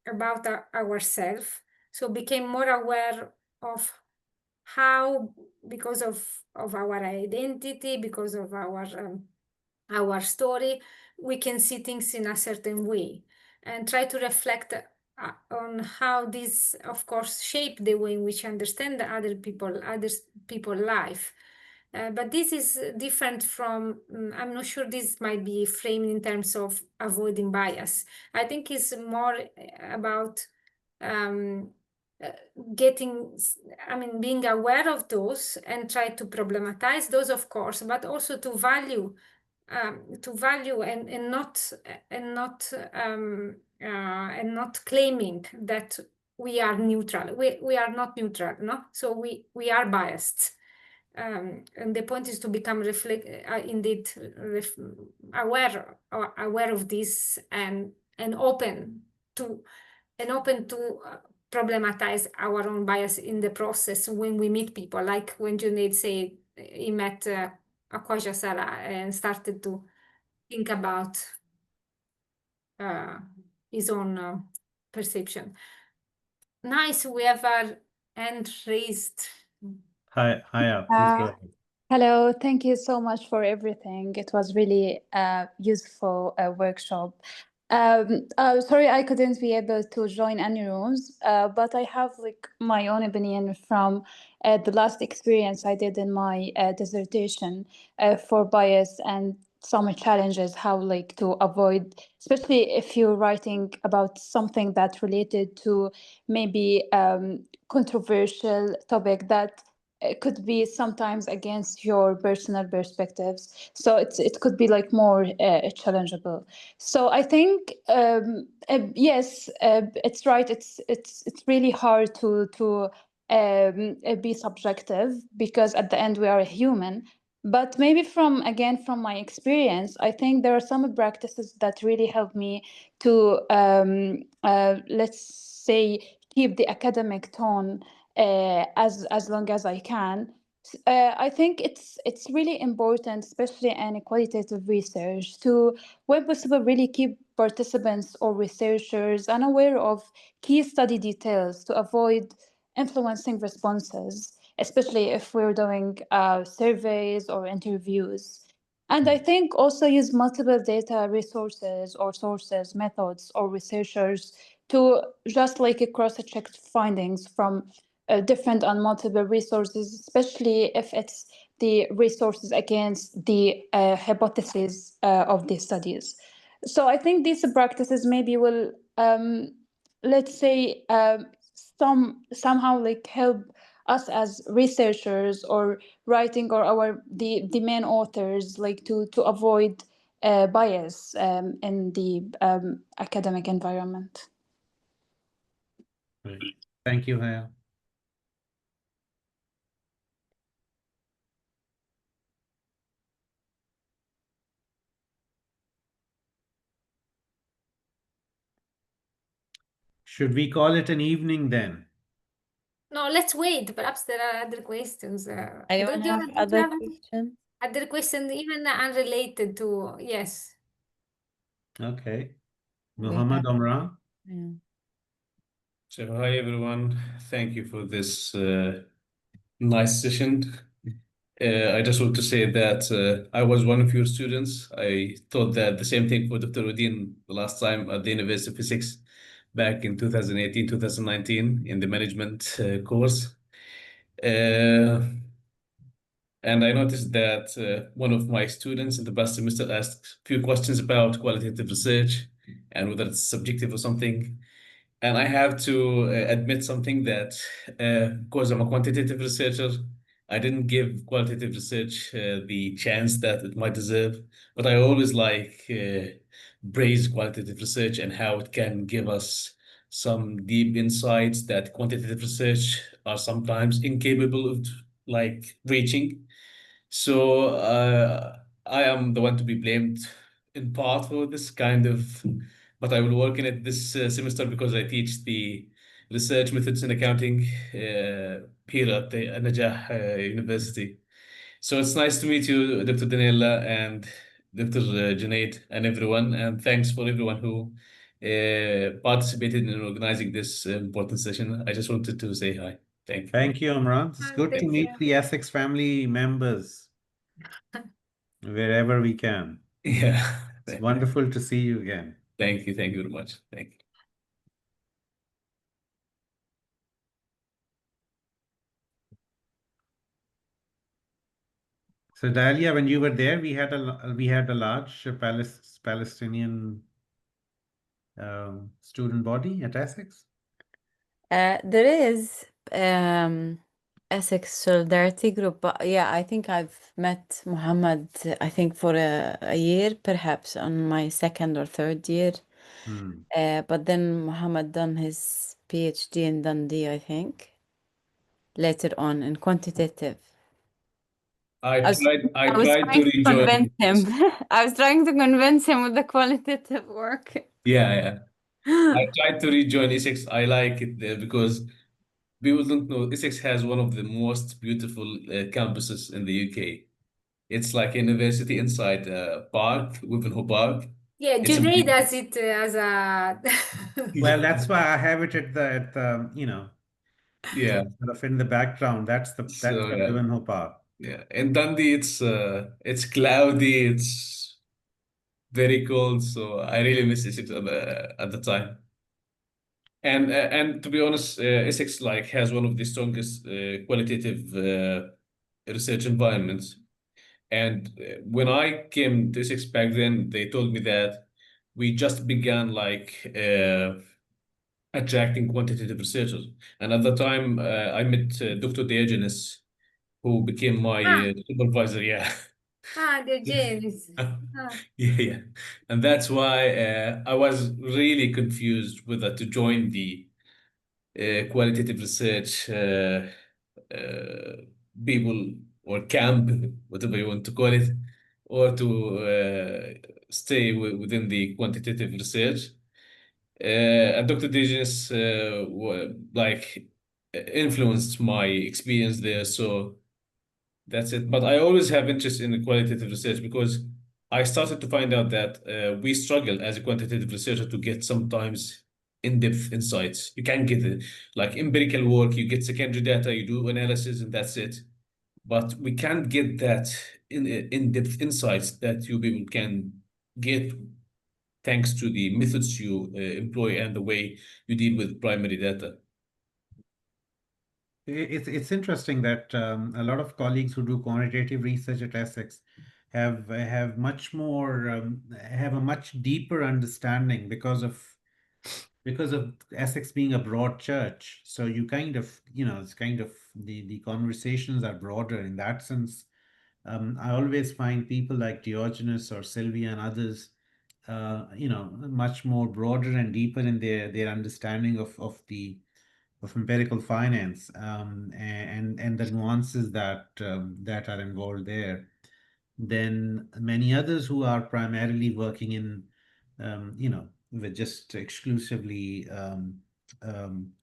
S3: about ourselves, so become more aware of how, because of our identity, because of our story, we can see things in a certain way, and try to reflect on how this, of course, shape the way in which we understand other people's life. But this is different from, I'm not sure this might be framed in terms of avoiding bias. I think it's more about being aware of those and try to problematize those, of course, but also to value and not claiming that we are neutral. We are not neutral, no. So we are biased. And the point is to become aware of this and open to problematize our own bias in the process when we meet people, like when Junaid said he met Akwaja Sara and started to think about his own perception. Nice, we have our hand raised.
S2: Hi, please go ahead.
S7: Hello, thank you so much for everything. It was really a useful workshop. Sorry I couldn't be able to join any rooms, but I have like my own opinion from the last experience I did in my dissertation for bias and some challenges how like to avoid, especially if you're writing about something that's related to maybe controversial topic that could be sometimes against your personal perspectives. So it could be like more challengeable. So I think yes, it's right. It's really hard to be subjective, because at the end we are a human. But maybe from my experience, I think there are some practices that really help me to let's say keep the academic tone as long as I can. I think it's really important, especially in qualitative research, to, when possible, really keep participants or researchers unaware of key study details to avoid influencing responses, especially if we're doing surveys or interviews. And I think also use multiple data resources or sources, methods, or researchers to just like cross-check findings from different and multiple resources, especially if it's the resources against the hypotheses of these studies. So I think these practices maybe will, let's say, somehow like help us as researchers or writing, or the main authors, like to avoid bias in the academic environment.
S2: Right. Thank you, Haya. Should we call it an evening then?
S3: No, let's wait. Perhaps there are other questions.
S8: Anyone
S3: Do you
S8: have
S3: do you
S8: other
S3: have
S8: questions?
S3: other questions, even unrelated to, yes.
S2: Okay.
S8: We
S2: Muhammad
S8: have,
S2: Omran.
S8: yeah.
S4: So hi everyone, thank you for this nice session. I just want to say that I was one of your students. I thought that the same thing for Dr. Udin the last time at the University of Physics back in 2018, 2019 in the management course. And I noticed that one of my students in the past semester asked a few questions about qualitative research and whether it's subjective or something. And I have to admit something that because I'm a quantitative researcher, I didn't give qualitative research the chance that it might deserve. But I always like praise qualitative research and how it can give us some deep insights that quantitative research are sometimes incapable of like reaching. So I am the one to be blamed in part for this kind of, but I will work in it this semester because I teach the research methods in accounting here at the An-Najah University. So it's nice to meet you, Dr. Daniela and Dr. Junaid and everyone. And thanks for everyone who participated in organizing this important session. I just wanted to say hi. Thank you.
S2: Thank you, Omran. It's good to
S3: Thank
S2: meet
S3: you.
S2: the Essex family members wherever we can.
S4: Yeah.
S2: It's wonderful to see you again.
S4: Thank you. Thank you very much. Thank you.
S2: So Dalia, when you were there, we had a large Palestinian student body at Essex.
S8: There is Essex Solidarity Group, but yeah, I think I've met Muhammad, I think for a year, perhaps on my second or third year. But then Muhammad done his PhD in Dundee, I think, later on in quantitative.
S4: I
S8: I was
S4: tried to
S8: trying to
S4: rejoin.
S8: convince him. I was trying to convince him with the qualitative work.
S4: Yeah. I tried to rejoin Essex. I like it there because people don't know Essex has one of the most beautiful campuses in the UK. It's like a university inside a park, Wivenhoe Park.
S3: Yeah,
S4: It's a
S3: Junaid
S4: big-
S3: does it as a
S2: Well, that's why I have it at
S4: yeah.
S2: sort of in the background. That's the
S4: So yeah.
S2: Ivanhoe Park.
S4: Yeah. In Dundee, it's cloudy. It's very cold. So I really miss Essex at the time. And to be honest, Essex like has one of the strongest qualitative research environments.
S9: And when I came to SX back then, they told me that we just began like attracting quantitative researchers. And at the time, I met Dr. Diogenes, who became my supervisor. Yeah.
S3: The James.
S9: Yeah. And that's why I was really confused whether to join the qualitative research people or camp, whatever you want to call it, or to stay within the quantitative research. And Dr. Digens like influenced my experience there, so that's it. But I always have interest in the qualitative research because I started to find out that we struggle as a quantitative researcher to get sometimes in-depth insights. You can get it, like empirical work, you get secondary data, you do analysis, and that's it. But we can't get that in-depth insights that you people can get thanks to the methods you employ and the way you deal with primary data.
S2: It's interesting that a lot of colleagues who do quantitative research at Essex have much more have a much deeper understanding because of Essex being a broad church. So you kind of, it's kind of the conversations are broader in that sense. I always find people like Diogenes or Sylvia and others, much more broader and deeper in their understanding of empirical finance, and the nuances that that are involved there than many others who are primarily working in, with just exclusively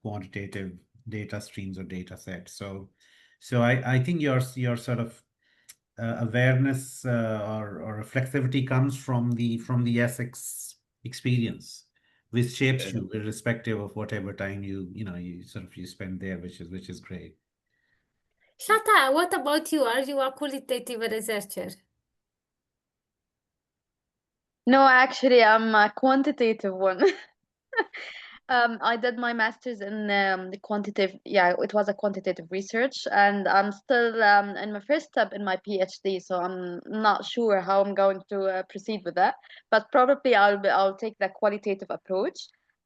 S2: quantitative data streams or data sets. So I think your sort of awareness or reflexivity comes from the Essex experience, which shapes you irrespective of whatever time you spend there, which is great.
S3: Shata, what about you? Are you a qualitative researcher?
S1: No, actually, I'm a quantitative one. I did my master's in the quantitative, yeah, it was a quantitative research, and I'm still in my first step in my PhD, so I'm not sure how I'm going to proceed with that. But probably I'll take the qualitative approach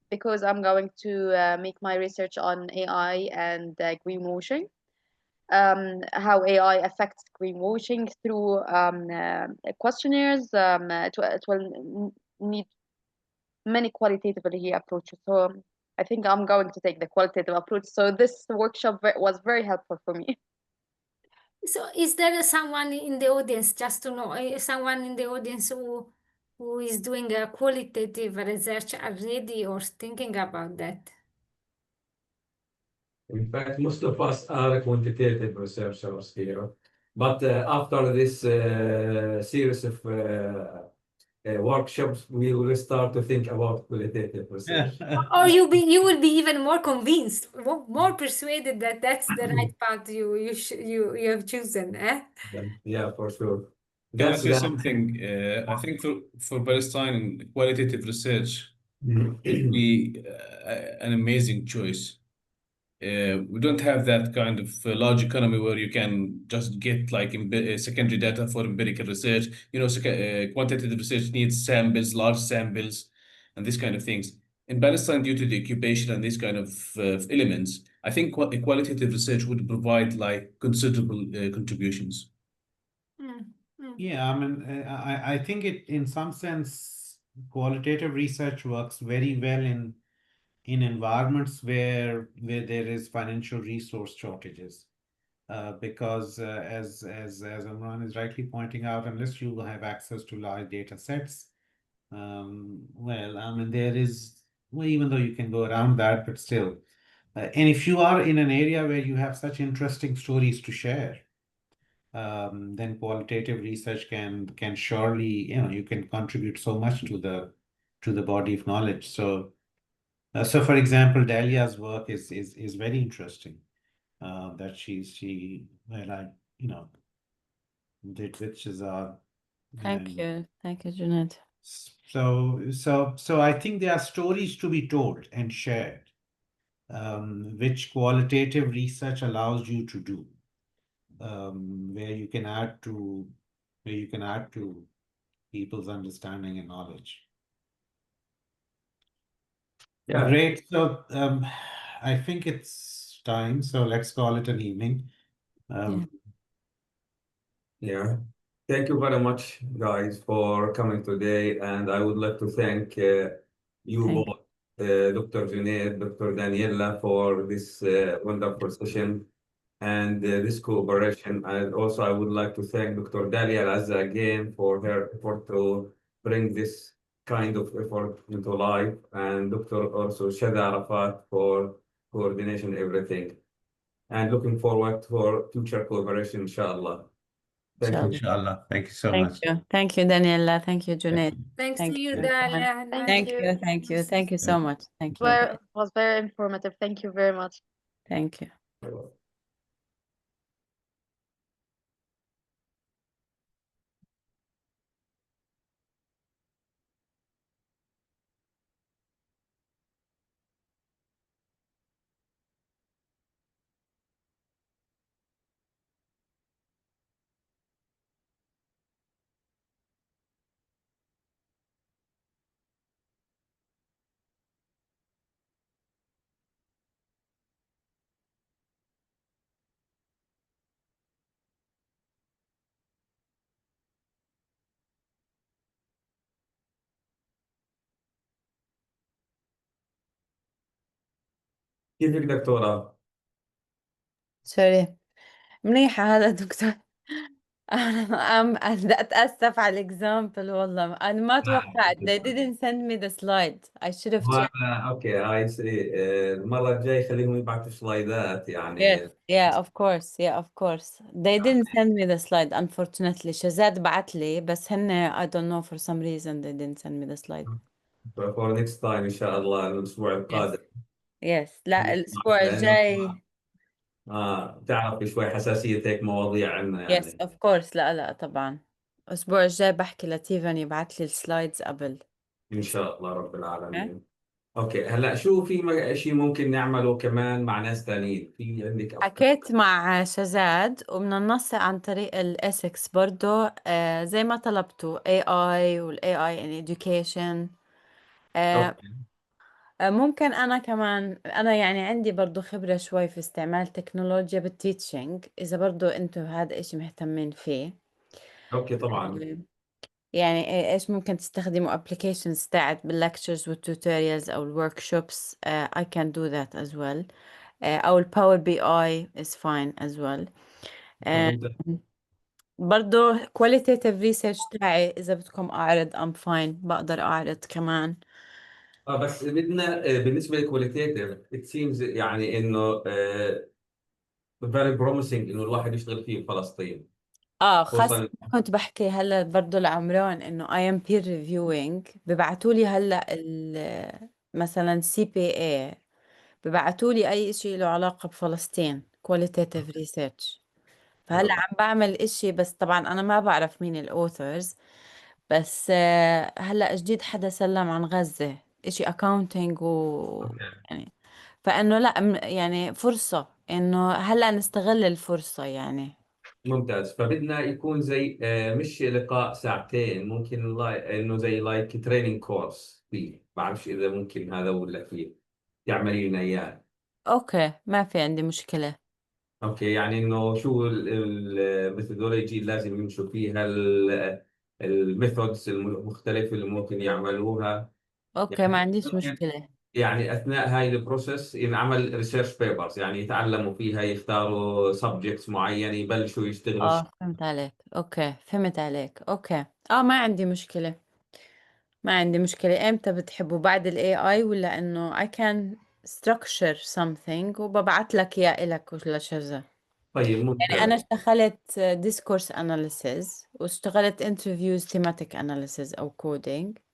S1: because I'm going to make my research on AI and greenwashing. How AI affects greenwashing through questionnaires. It will need many qualitatively approaches. So I think I'm going to take the qualitative approach. So this workshop was very helpful for me.
S3: So is there someone in the audience, just to know, someone in the audience who is doing a qualitative research already or thinking about that?
S4: In fact, most of us are quantitative researchers here. But after this series of workshops, we will start to think about qualitative research.
S3: Or you will be even more convinced, more persuaded that that's the right path you have chosen, eh?
S4: Yeah, for sure.
S9: Can I
S4: That's
S9: say
S4: the
S9: something? I think for Palestine, qualitative research would be an amazing choice. We don't have that kind of large economy where you can just get like secondary data for empirical research. Quantitative research needs samples, large samples, and these kind of things. In Palestine, due to the occupation and these kind of elements, I think qualitative research would provide like considerable contributions.
S2: Yeah, I mean, I think it, in some sense, qualitative research works very well in environments where there is financial resource shortages, because as Imran is rightly pointing out, unless you have access to large data sets, well, I mean, there is, well, even though you can go around that, but still, and if you are in an area where you have such interesting stories to share, then qualitative research can surely, you can contribute so much to the body of knowledge. So for example, Dahlia's work is very interesting. That she well, I did with Shazad.
S8: Thank you, Junaid.
S2: So I think there are stories to be told and shared, which qualitative research allows you to do, where you can add to where you can add to people's understanding and knowledge.
S4: Yeah.
S2: Great. So I think it's time. So let's call it an evening.
S4: Yeah. Thank you very much, guys, for coming today. And I would like to thank you
S8: Thank
S4: both, Dr. Junaid, Dr. Daniela, for this wonderful session and this cooperation. And also, I would like to thank Dr. Dalia Al-Azza again for her effort to bring this kind of effort into life, and Dr. also Shada Arafat for coordination, everything. And looking forward for future cooperation, inshallah. Thank you.
S2: Inshallah. Thank you so
S8: Thank
S2: much.
S8: you. Thank you, Daniela. Thank you, Junaid.
S3: Thanks
S8: Thank
S3: to you,
S8: you.
S3: Dalia.
S1: Thank
S8: Thank
S1: you.
S8: you. Thank you. Thank you so much. Thank you.
S1: It was very informative. Thank you very much.
S8: Thank you.
S4: كيفك دكتورة؟
S8: سوري. منيحة هذا دكتور. أنا أتأسف على الإكزامبل والله. أنا ما توقعت. They didn't send me the slide. I should have checked.
S4: اوكي هاي المرة الجاية خليهم يبعثوا سلايدات
S8: Yes.
S4: يعني.
S8: Yeah, of course. Yeah, of course. They didn't send me the slide, unfortunately. شزاد بعت لي بس هن I don't know for some reason they didn't send me the slide.
S4: For next time إن شاء الله الأسبوع
S8: Yes.
S4: القادم.
S8: Yes. لا الأسبوع الجاي.
S4: تعرف شوي حساسية هيك مواضيع عنا
S8: Yes,
S4: يعني.
S8: of course. لا طبعا. الأسبوع الجاي بحكي لتيفان يبعت لي السلايدز قبل.
S4: إن شاء الله رب
S8: Okay.
S4: العالمين. اوكي هلا شو في شيء ممكن نعمله كمان مع ناس ثانيين؟ في عندك افكار؟
S8: حكيت مع شزاد وبدنا ننسق عن طريق الاسكس برضو زي ما طلبتوا AI وال AI in education.
S4: اوكي
S8: ممكن أنا كمان أنا يعني عندي برضو خبرة شوي في استعمال تكنولوجيا بالتيتشنج إذا برضو أنتوا هذا إشي مهتمين فيه.
S4: اوكي طبعا.
S8: يعني إيش ممكن تستخدموا applications تاعت بالlectures والtutorials أو الworkshops. I can do that as well. أو الباور بي آي is fine as well. برضو qualitative research تاعي إذا بدكم أعرض I'm fine بقدر أعرض كمان.
S4: بس بدنا بالنسبة للكواليتيف it seems يعني انه very promising انه الواحد يشتغل فيه بفلسطين.
S8: خاصة
S4: خصوصا
S8: كنت بحكي هلا برضو لعمران إنه I am peer reviewing ببعتولي هلا مثلا CPA ببعتولي أي إشي له علاقة بفلسطين qualitative research. فهلا عم بعمل إشي بس طبعا أنا ما بعرف مين الأوثرز بس هلا جديد حدا سلم عن غزة إشي accounting يعني فإنه لا يعني فرصة إنه هلا نستغل الفرصة يعني.
S4: ممتاز. فبدنا يكون زي مش لقاء ساعتين، ممكن انه زي لايك تريننج كورس فيه، بعرفش اذا ممكن هذا ولا فيه تعملي لنا اياه.
S8: أوكي ما في عندي مشكلة.
S4: اوكي يعني انه شو الميثودولوجي اللي لازم يمشوا فيها، الميثودز المختلفة اللي ممكن يعملوها.
S8: أوكي ما عنديش مشكلة.
S4: يعني اثناء هاي البروسيس ينعمل ريسيرش بيبرز، يعني يتعلموا فيها، يختاروا سبجكتس معينة، يبلشوا يشتغلوا.
S8: فهمت عليك. أوكي فهمت عليك. أوكي ما عندي مشكلة. ما عندي مشكلة. إمتى بتحبوا بعد ال AI ولا إنه I can structure something وببعت لك إياه إلك ولا شذا.
S4: طيب
S8: يعني
S4: ممتاز.
S8: أنا اشتغلت discourse analysis واشتغلت interviews thematic analysis أو coding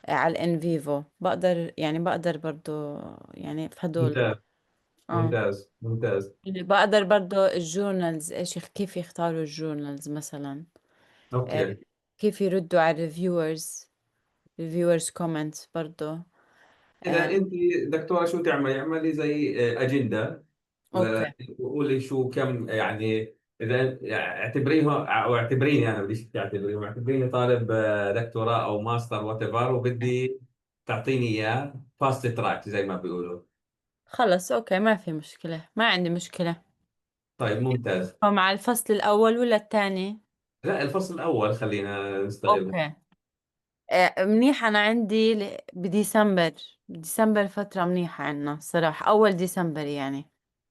S8: على in vivo. بقدر برضو يعني في هدول.
S4: ممتاز
S8: اه
S4: ممتاز ممتاز.
S8: يعني بقدر برضو الجورنالز كيف يختاروا الجورنالز مثلا.
S4: اوكي
S8: كيف يردوا على reviewers comments برضو.
S4: اذا انت دكتوره شو تعملي؟ اعملي زي اجنده،
S8: اوكي
S4: وقولي شو كم يعني اذا اعتبريه او اعتبريني، انا بديش تعتبريه، اعتبريني طالب دكتوراه او ماستر وات ايفر، وبدي تعطيني اياه فاست تراك زي ما بيقولوا.
S8: خلص أوكي، ما في مشكلة، ما عندي مشكلة.
S4: طيب ممتاز.
S8: مع الفصل الأول ولا الثاني؟
S4: لا، الفصل الاول خلينا نستغل.
S8: أوكي. منيح. أنا عندي بديسمبر فترة منيحة عنا صراحة، أول ديسمبر يعني.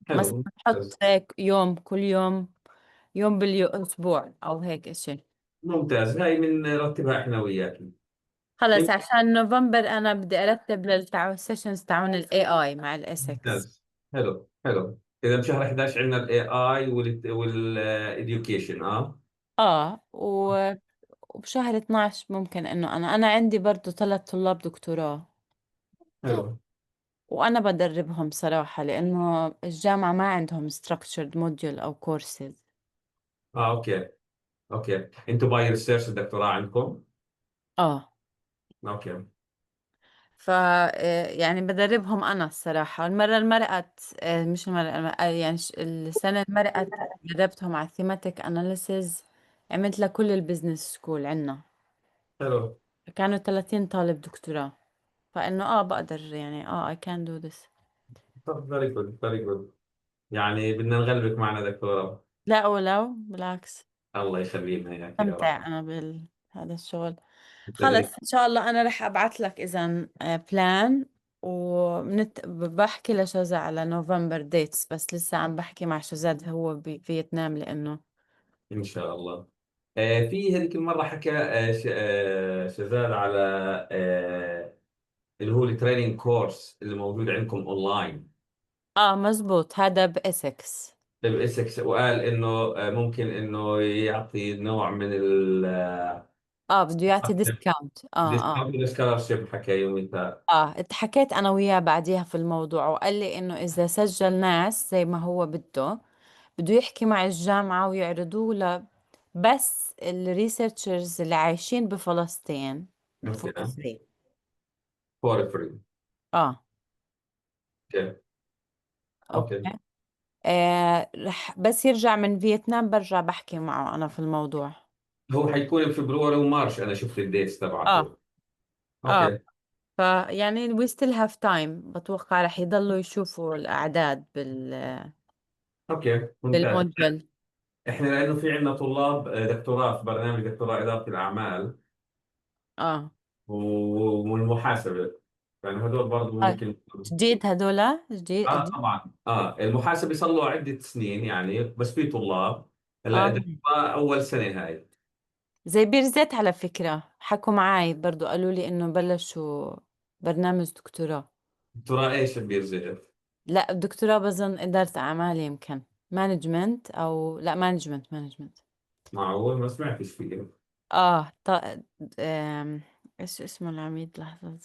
S4: حلو،
S8: مثلا
S4: ممتاز.
S8: نحط هيك يوم، كل يوم بالأسبوع أو هيك إشي.
S4: ممتاز، هاي بنرتبها احنا وياك.
S8: خلص، عشان نوفمبر أنا بدي أرتب السيشنز تاعون ال AI مع ال SX.
S4: ممتاز، حلو حلو. اذا بشهر 11 عندنا الاي اي والاديوكيشن.
S8: وبشهر 12 ممكن إنه أنا عندي برضو 3 طلاب دكتوراه،
S4: حلو.
S8: وأنا بدربهم صراحة لأنه الجامعة ما عندهم structured module أو courses.
S4: اوكي. اوكي، انتوا باي ريسيرش الدكتوراه عندكم؟
S8: آه
S4: اوكي.
S8: يعني بدربهم أنا الصراحة. المرة المرقت مش يعني السنة المرقت دربتهم على thematic analysis، عملت لكل البزنس سكول عنا،
S4: حلو.
S8: كانوا 30 طالب دكتوراه. فإنه بقدر يعني I can do this.
S4: طب فيري جود فيري جود. يعني بدنا نغلبك معنا دكتوراه.
S8: لا ولو بالعكس،
S4: الله يخلي لنا اياك يا رب.
S8: استمتع أنا بهذا الشغل. خلص
S4: التدريب.
S8: إن شاء الله أنا رح أبعث لك إذا بلان، بحكي لشوزة على نوفمبر ديتس، بس لسه عم بحكي مع شوزاد هو بفيتنام لأنه
S4: ان شاء الله. في هذيك المره حكى شزاد على اللي هو التريننج كورس اللي موجود عندكم اونلاين
S8: مزبوط، هذا بإسكس.
S4: باسكس، وقال انه ممكن انه يعطي نوع من ال
S8: بده يعطي ديسكاونت.
S4: ديسكاونت سكولارشيب، حكى يوميتها.
S8: اتحكيت أنا وياه بعديها في الموضوع، وقال لي إنه إذا سجل ناس زي ما هو بده يحكي مع الجامعة ويعرضوا له بس الريسيرشرز اللي عايشين بفلسطين
S4: اوكي.
S8: for free.
S4: فور فري.
S8: اه
S4: اوكي. اوكي.
S8: اوكي. رح بس يرجع من فيتنام برجع بحكي معه أنا في الموضوع.
S4: هو حيكون بفبراير ومارش، انا شفت الديتس
S8: اه
S4: تبعته.
S8: اه
S4: اوكي.
S8: فيعني we still have time. بتوقع رح يضلوا يشوفوا الأعداد
S4: اوكي ممتاز.
S8: بالموديل.
S4: احنا لانه في عندنا طلاب دكتوراه في برنامج دكتوراه اداره الاعمال
S8: اه
S4: والمحاسبه، يعني هذول برضه
S8: آه،
S4: ممكن.
S8: جديد هذولا جديد.
S4: طبعا. المحاسبه صار له عده سنين يعني، بس في طلاب هلا
S8: اه
S4: الدكتوراه اول سنه هاي.
S8: زي بيرزيت على فكرة، حكوا معي برضو قالوا لي إنه بلشوا برنامج دكتوراه.
S4: دكتوراه ايش بيرزق؟
S8: لا دكتوراه بظن إدارة أعمال، يمكن مانجمنت أو لا مانجمنت.
S4: معقول ما سمعتش فيه.
S8: اه ط... ايش اسمه العميد؟ لحظة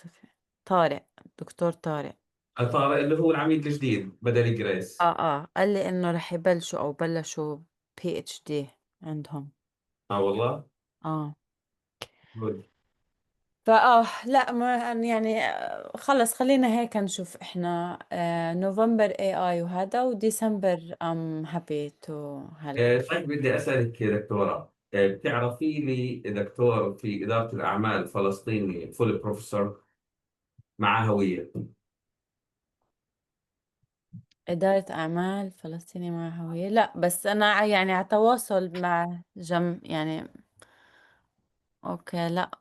S8: طارق، دكتور طارق.
S4: طارق اللي هو العميد الجديد بدل جريس.
S8: قال لي انه رح يبلشوا او بلشوا PhD عندهم.
S4: والله.
S8: اه
S4: good.
S8: لا ما يعني خلص خلينا هيك نشوف احنا نوفمبر AI وهذا، وديسمبر I'm happy to help.
S4: طيب بدي اسالك يا دكتوره، بتعرفي لي دكتور في اداره الاعمال فلسطيني فول بروفيسور مع هويه؟
S8: إدارة أعمال فلسطيني مع هوية؟ لا بس أنا يعني على تواصل مع يعني أوكي. لا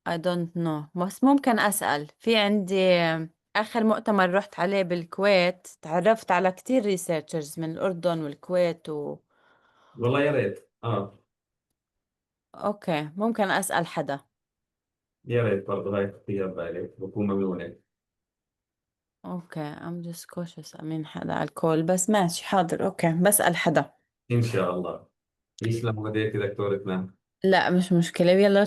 S8: I don't know، بس ممكن أسأل. في عندي آخر مؤتمر رحت عليه بالكويت تعرفت على كتير ريسيرشرز من الأردن والكويت
S4: والله يا ريت.
S8: أوكي ممكن أسأل حدا.
S4: يا ريت برضه، هاي تخطيها ببالك بكون ممنونة.
S8: أوكي I'm just cautious أمين حدا على الكول، بس ماشي حاضر. أوكي بسأل حدا.
S4: إن شاء الله. يسلم وديك دكتورتنا.
S8: لا مش مشكلة، يلا